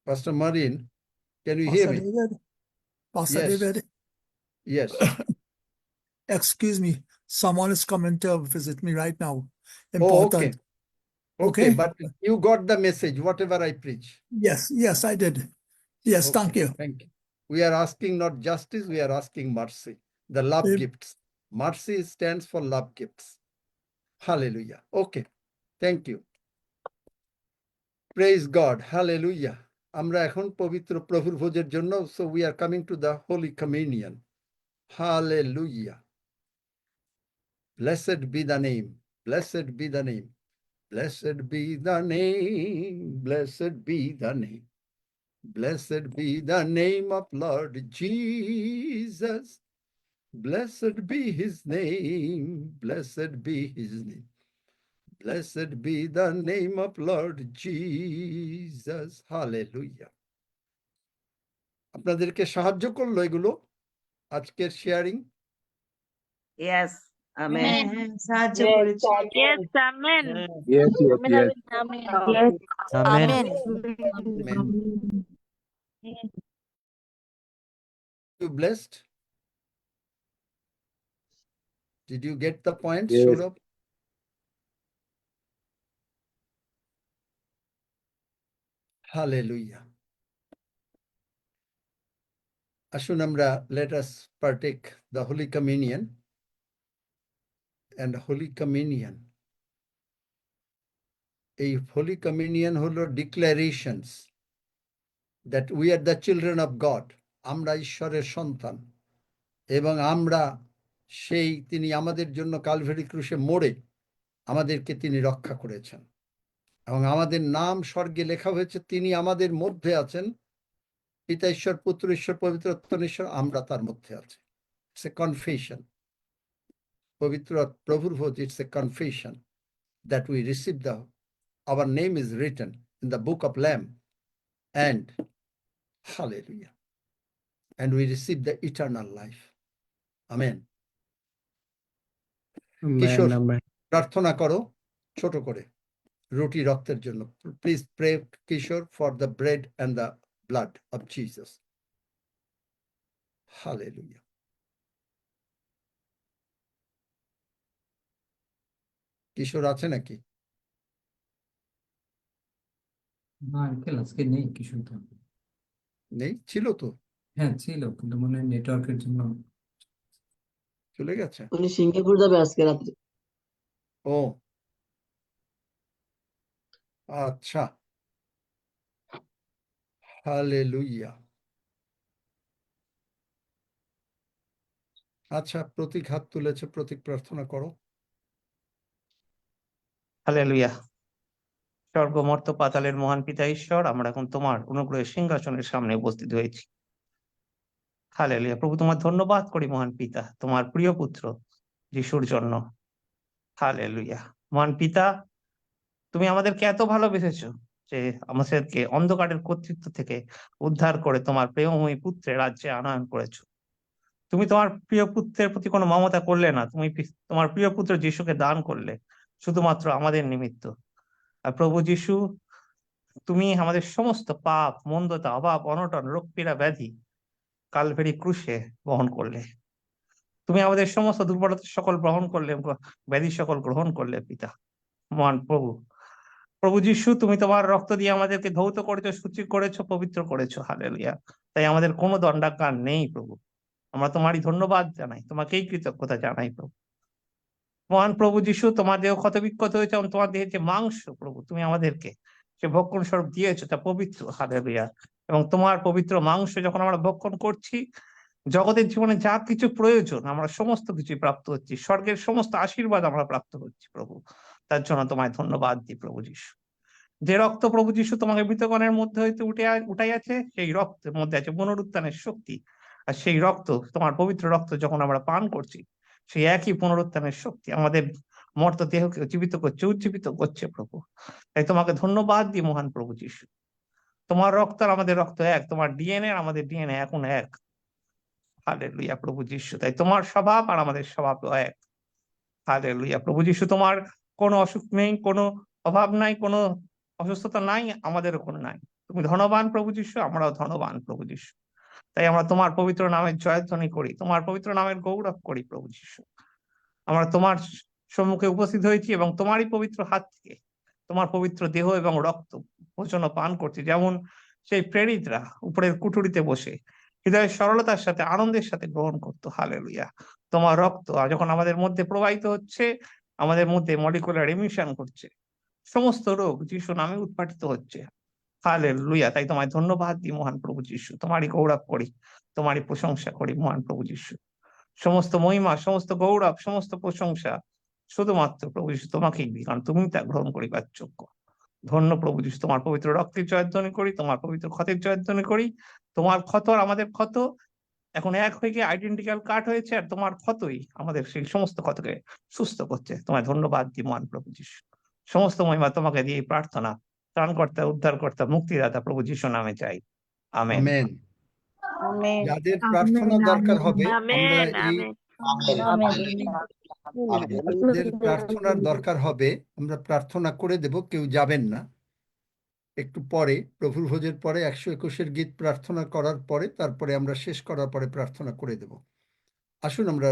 Pastor Martin, can you hear me? Pastor Yes. David, Yes. excuse me. Someone is coming to visit me right now. Oh, Important. okay, Okay. but you got the message, whatever I preach. Yes, I did. Yes, Okay, thank you. Thank you. We are asking not justice, we are asking mercy, the love Amen. gifts. Mercy stands for love gifts. Hallelujah. Okay, thank you. Praise God. Hallelujah. আমরা এখন পবিত্র প্রভুর ভোজের জন্য, so we are coming to the Holy Communion. Hallelujah. Blessed be the name. Blessed be the name. Blessed be the name. Blessed be the name. Blessed be the name of Lord Jesus. Blessed be his name. Blessed be his name. Blessed be the name of Lord Jesus. Hallelujah. আপনাদেরকে সাহায্য করলো এগুলো আজকের sharing? Yes. Amen. সাহায্য করেছে Yes, amen. Yes, yes, Amen, yes. amen, amen. Yes, Amen. Amen. You blessed? Did you get the point? Yes. Showed up? Hallelujah. আসুন আমরা, let us partake the Holy Communion. And Holy Communion, a Holy Communion হলো declarations that we are the children of God. আমরা ঈশ্বরের সন্তান, এবং আমরা সেই তিনি আমাদের জন্য কালভারি ক্রুশে মরে আমাদেরকে তিনি রক্ষা করেছেন, এবং আমাদের নাম স্বর্গে লেখা হয়েছে, তিনি আমাদের মধ্যে আছেন, পিতা ঈশ্বর, পুত্র ঈশ্বর, পবিত্র আত্মা ঈশ্বর, আমরা তার মধ্যে আছি। It's a confession. পবিত্র প্রভুর ভোজ, it's a confession that we receive our name is written in in the book of Lamb, and hallelujah, and we receive the eternal life. Amen. Kishore প্রার্থনা করো ছোট করে রুটি রক্তের জন্য। Please pray Kishore for the bread and the blood of Jesus. Hallelujah. Kishore আছে নাকি? না আঙ্কেল আজকে নেই কিছু তো। নেই, ছিল তো, হ্যাঁ ছিল, কিন্তু মনে হয় নেটওয়ার্কের জন্য চলে গেছে। উনি সিঙ্গাপুর যাবে আজকে রাত্রে। ও আচ্ছা, হালেলুয়া। আচ্ছা, প্রতীক হাত তুলেছে, প্রতীক প্রার্থনা করো। হালেলুয়া। স্বর্গমর্ত পাতালের মহান পিতা ঈশ্বর, আমরা এখন তোমার অনুগ্রহের সিংহাসনের সামনে উপস্থিত হয়েছি। হালেলুয়া। প্রভু তোমার ধন্যবাদ করি মহান পিতা, তোমার প্রিয় পুত্র যিশুর জন্য। হালেলুয়া। মহান পিতা, তুমি আমাদেরকে এত ভালোবেসেছো যে আমাদেরকে অন্ধকারের কর্তৃত্ব থেকে উদ্ধার করে তোমার প্রেমময়ী পুত্রের রাজ্যে আনয়ন করেছো। তুমি তোমার প্রিয় পুত্রের প্রতি কোনো মমতা করলে না, তুমি তোমার প্রিয় পুত্র যিশুকে দান করলে শুধুমাত্র আমাদের নিমিত্ত। আর প্রভু যিশু, তুমি আমাদের সমস্ত পাপ, মন্দতা, অভাব, অনটন, রোগ পীড়া, ব্যাধি কালভেরি ক্রুশে বহন করলে। তুমি আমাদের সমস্ত দুর্বলতা সকল গ্রহণ করলে, ব্যাধি সকল গ্রহণ করলে পিতা। মহান প্রভু, প্রভু যিশু, তুমি তোমার রক্ত দিয়ে আমাদেরকে ধৌত করেছো, শুচি করেছো, পবিত্র করেছো। হালেলুয়া। তাই আমাদের কোনো দণ্ডাজ্ঞা নেই প্রভু। আমরা তোমারই ধন্যবাদ জানাই, তোমাকেই কৃতজ্ঞতা জানাই প্রভু। মহান প্রভু যিশু, তোমার দেহ ক্ষতবিক্ষত হয়েছে এবং তোমার দেহের যে মাংস প্রভু তুমি আমাদেরকে সে ভক্ষণ স্বরূপ দিয়েছো, তা পবিত্র। হালেলুয়া। এবং তোমার পবিত্র মাংস যখন আমরা ভক্ষণ করছি, জগতের জীবনে যা কিছু প্রয়োজন আমরা সমস্ত কিছু প্রাপ্ত হচ্ছি, স্বর্গের সমস্ত আশীর্বাদ আমরা প্রাপ্ত হচ্ছি প্রভু। তার জন্য তোমায় ধন্যবাদ দিই প্রভু যিশু। যে রক্ত প্রভু যিশু তোমাকে মৃতগণের মধ্যে হইতে উঠাইয়াছে, সেই রক্তের মধ্যে আছে পুনরুত্থানের শক্তি। আর সেই রক্ত, তোমার পবিত্র রক্ত যখন আমরা পান করছি, সেই একই পুনরুত্থানের শক্তি আমাদের মর্ত দেহকে জীবিত করছে, উজ্জীবিত করছে প্রভু। তাই তোমাকে ধন্যবাদ দিই মহান প্রভু যিশু। তোমার রক্ত আর আমাদের রক্ত এক, তোমার ডিএনএ আর আমাদের ডিএনএ এখন এক। হালেলুয়া প্রভু যিশু। তাই তোমার স্বভাব আর আমাদের স্বভাব এক। হালেলুয়া প্রভু যিশু, তোমার কোনো অসুখ নেই, কোনো অভাব নাই, কোনো অসুস্থতা নাই, আমাদেরও কোনো নাই। তুমি ধনবান প্রভু যিশু, আমরাও ধনবান প্রভু যিশু। তাই আমরা তোমার পবিত্র নামের জয়ধ্বনি করি, তোমার পবিত্র নামের গৌরব করি প্রভু যিশু। আমরা তোমার সম্মুখে উপস্থিত হয়েছি এবং তোমারই পবিত্র হাত থেকে তোমার পবিত্র দেহ এবং রক্ত ভোজন পান করছি, যেমন সেই প্রেরিতরা উপরের কুঠুরিতে বসে হৃদয়ের সরলতার সাথে আনন্দের সাথে গ্রহণ করতো। হালেলুয়া। তোমার রক্ত যখন আমাদের মধ্যে প্রবাহিত হচ্ছে, আমাদের মধ্যে মলিকুলার এমিশন করছে, সমস্ত রোগ যিশু নামে উৎপাটিত হচ্ছে। হালেলুয়া। তাই তোমায় ধন্যবাদ দিই মহান প্রভু যিশু, তোমারই গৌরব করি, তোমারই প্রশংসা করি মহান প্রভু যিশু। সমস্ত মহিমা, সমস্ত গৌরব, সমস্ত প্রশংসা শুধুমাত্র প্রভু যিশু তোমাকেই দিই, কারণ তুমি তা গ্রহণ করিবার যোগ্য। ধন্য প্রভু যিশু, তোমার পবিত্র রক্তের জয়ধ্বনি করি, তোমার পবিত্র ক্ষতের জয়ধ্বনি করি। তোমার ক্ষত আর আমাদের ক্ষত এখন এক হয়ে গিয়ে আইডেন্টিক্যাল কার্ড হয়েছে, আর তোমার ক্ষতই আমাদের সেই সমস্ত ক্ষতকে সুস্থ করছে। তোমায় ধন্যবাদ দিই মহান প্রভু যিশু। সমস্ত মহিমা তোমাকে দিয়ে প্রার্থনা ত্রাণকর্তা, উদ্ধারকর্তা, মুক্তিদাতা প্রভু যিশু নামে চাই। আমেন। আমেন। Amen. যাদের আমেন, প্রার্থনা দরকার হবে আমরা Amen. এই Amen. যাদের প্রার্থনার দরকার হবে আমরা প্রার্থনা করে দেব, কেউ যাবেন না। একটু পরে প্রভুর ভোজের পরে 121 গীত প্রার্থনা করার পরে, তারপরে আমরা শেষ করার পরে প্রার্থনা করে দেব। আসুন আমরা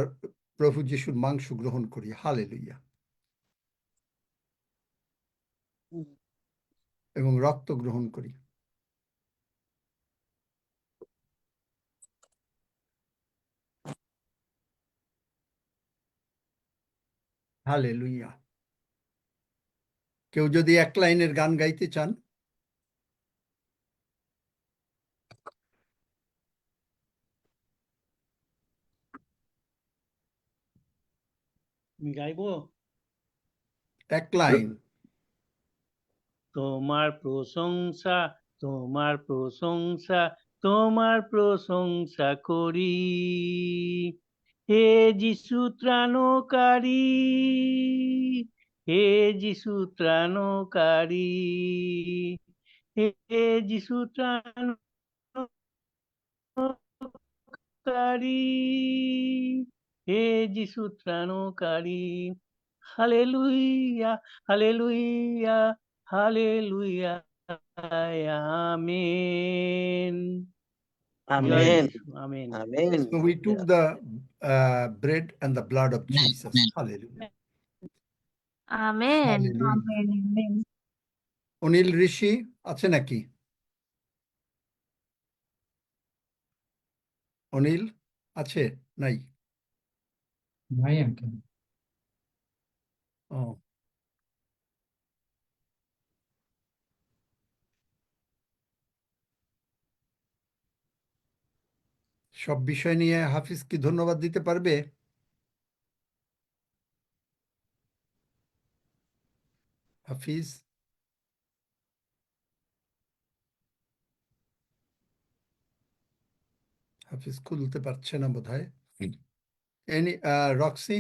প্রভু যিশুর মাংস গ্রহণ করি। হালেলুয়া। এবং রক্ত গ্রহণ করি। হালেলুয়া। কেউ যদি এক লাইনের গান গাইতে চান, গাইবো। এক লাইন। তোমার প্রশংসা, তোমার প্রশংসা, তোমার প্রশংসা করি, হে যিশু ত্রাণকারী, হে যিশু ত্রাণকারী, হে যিশু ত্রাণকারী, হে যিশু ত্রাণকারী। Hallelujah, hallelujah, hallelujah, amen. জয় Amen. যিশু, amen. Amen. So we took the bread and the blood of Jesus. Hallelujah. Amen Hallelujah. Amen amen. Anil Rishi আছে নাকি? অনিল আছে? নাই? নাই আঙ্কেল। ও, সব বিষয় নিয়ে হাফিজ কি ধন্যবাদ দিতে পারবে? হাফিজ হাফিজ খুলতে পারছে না বোধহয়। Any Roxie?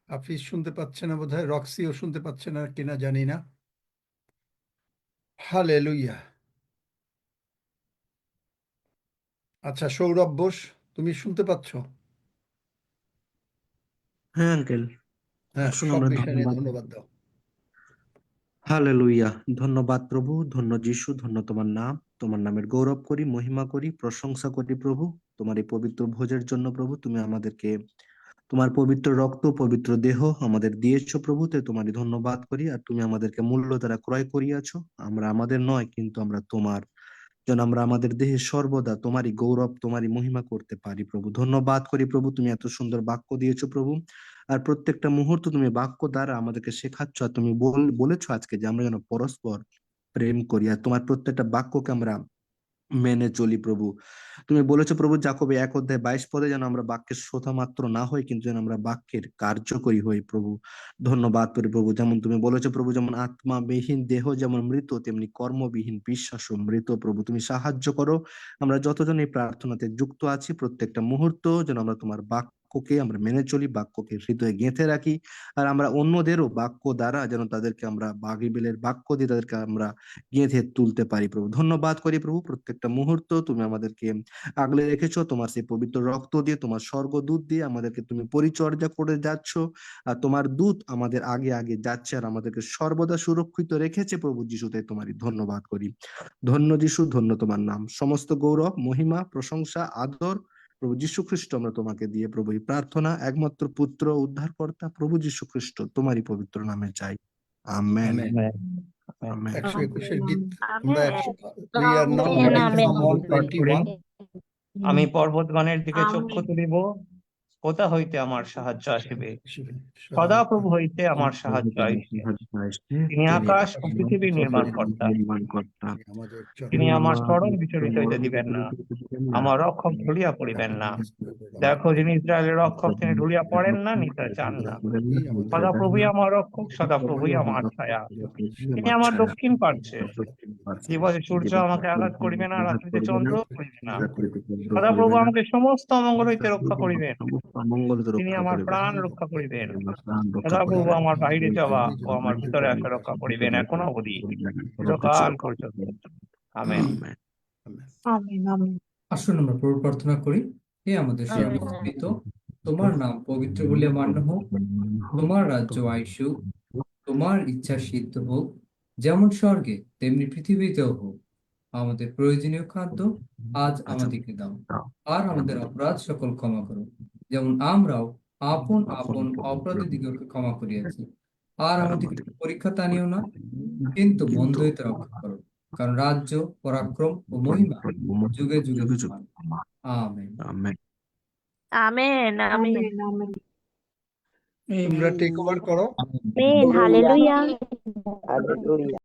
হাফিজ শুনতে পাচ্ছে না বোধহয়, রক্সিও শুনতে পাচ্ছে না কিনা জানি না। হালেলুয়া। আচ্ছা, সৌরভ বোস, তুমি শুনতে পাচ্ছ? হ্যাঁ আঙ্কেল, হ্যাঁ, আসুন সব আমরা বিষয় নিয়ে ধন্যবাদ। ধন্যবাদ দাও। হালেলুয়া, ধন্যবাদ প্রভু, ধন্য যিশু, ধন্য তোমার নাম। তোমার নামের গৌরব করি, মহিমা করি, প্রশংসা করি প্রভু। তোমার এই পবিত্র ভোজের জন্য প্রভু তুমি আমাদেরকে তোমার পবিত্র রক্ত, পবিত্র দেহ আমাদের দিয়েছো প্রভু, তে তোমারই ধন্যবাদ করি। আর তুমি আমাদেরকে মূল্য দ্বারা ক্রয় করিয়াছো। আমরা আমাদের নয়, কিন্তু আমরা তোমার, যেন আমরা আমাদের দেহে সর্বদা তোমারই গৌরব, তোমারই মহিমা করতে পারি প্রভু। ধন্যবাদ করি প্রভু, তুমি এত সুন্দর বাক্য দিয়েছো প্রভু। আর প্রত্যেকটা মুহূর্ত তুমি বাক্য দ্বারা আমাদেরকে শেখাচ্ছ। আর তুমি বলেছো আজকে যে আমরা যেন পরস্পর প্রেম করি, আর তোমার প্রত্যেকটা বাক্যকে আমরা মেনে চলি প্রভু। তুমি বলেছো প্রভু যাকবে 1:22 যেন আমরা বাক্যের শ্রোতা মাত্র না হই, কিন্তু যেন আমরা বাক্যের কার্যকরী হই প্রভু। ধন্যবাদ করি প্রভু। যেমন তুমি বলেছো প্রভু, যেমন আত্মাবিহীন দেহ যেমন মৃত, তেমনি কর্মবিহীন বিশ্বাসও মৃত প্রভু। তুমি সাহায্য করো, আমরা যতজন এই প্রার্থনাতে যুক্ত আছি প্রত্যেকটা মুহূর্ত যেন আমরা তোমার বাক্যকে আমরা মেনে চলি, বাক্যকে হৃদয়ে গেঁথে রাখি। আর আমরা অন্যদেরও বাক্য দ্বারা যেন তাদেরকে আমরা বাইবেলের বাক্য দিয়ে তাদেরকে আমরা গেঁথে তুলতে পারি প্রভু। ধন্যবাদ করি প্রভু, প্রত্যেকটা মুহূর্ত তুমি আমাদেরকে আগলে রেখেছো তোমার সেই পবিত্র রক্ত দিয়ে, তোমার স্বর্গদূত দিয়ে আমাদেরকে তুমি পরিচর্যা করে যাচ্ছ। আর তোমার দূত আমাদের আগে আগে যাচ্ছে আর আমাদেরকে সর্বদা সুরক্ষিত রেখেছে প্রভু যিশু, তাই তোমারই ধন্যবাদ করি। ধন্য যিশু, ধন্য তোমার নাম। সমস্ত গৌরব, মহিমা, প্রশংসা, আদর প্রভু যীশু খ্রিস্ট আমরা তোমাকে দিয়ে প্রভু এই প্রার্থনা একমাত্র পুত্র উদ্ধারকর্তা প্রভু যীশু খ্রিস্ট তোমারই পবিত্র নামে চাই। আমেন। আমেন। আমেন। 121 গীত আমরা amen we are now amen reading amen from পাঠ করি। 121. আমি পর্বতগণের দিকে চক্ষু আমেন। তুলিব, কোথা হইতে আমার সাহায্য আসিবে? সদা সদা প্রভু হইতে আমার সাহায্য আইছে। তিনি আকাশ ও পৃথিবীর নির্মাণকর্তা। নির্মাণকর্তা। আমাদের তিনি আমার চরণ বিচলিত হইতে দিবেন না, আমার রক্ষক ঢুলিয়া পড়িবেন না। দেখো, যিনি ইসরায়েলের রক্ষক তিনি ঢুলিয়া পড়েন না, নিতে চান না। সদা প্রভুই আমার রক্ষক, সদা প্রভুই আমার ছায়া। তিনি আমার দক্ষিণ পার্শ্বে। দিবসে সূর্য আমাকে আঘাত করিবে না, রাত্রিতে চন্দ্র করিবে না। সদা প্রভু আমাকে সমস্ত অমঙ্গল হইতে রক্ষা করিবেন। তিনি আমার প্রাণ রক্ষা করিবেন। সদা প্রভু আমার বাহিরে যাওয়া ও আমার ভিতরে আসা রক্ষা করিবেন, এখন অবধি চিরকাল পর্যন্ত। আমেন। Amen amen. আসুন আমরা প্রভু প্রার্থনা করি। হে আমাদের আমেন। সর্বশক্তিত, তোমার নাম পবিত্র বলিয়া মান্য হোক, তোমার রাজ্য আইসুক, তোমার ইচ্ছা সিদ্ধ হোক, যেমন স্বর্গে তেমনি পৃথিবীতেও হোক। আমাদের প্রয়োজনীয় খাদ্য আজ আমাদেরকে দাও, আর আমাদের অপরাধ সকল ক্ষমা করো, যেমন আমরাও আপন আপন অপরাধীদিগকে ক্ষমা করিয়াছি। আর আমাদেরকে পরীক্ষাতে আনিও না, কিন্তু মন্দ হইতে রক্ষা করো, কারণ রাজ্য, পরাক্রম ও মহিমা যুগে যুগে তোমার। Amen. Amen. Amen amen amen. তোমরা টেক ওভার করো। আমেন। হালেলুয়া। Hallelujah.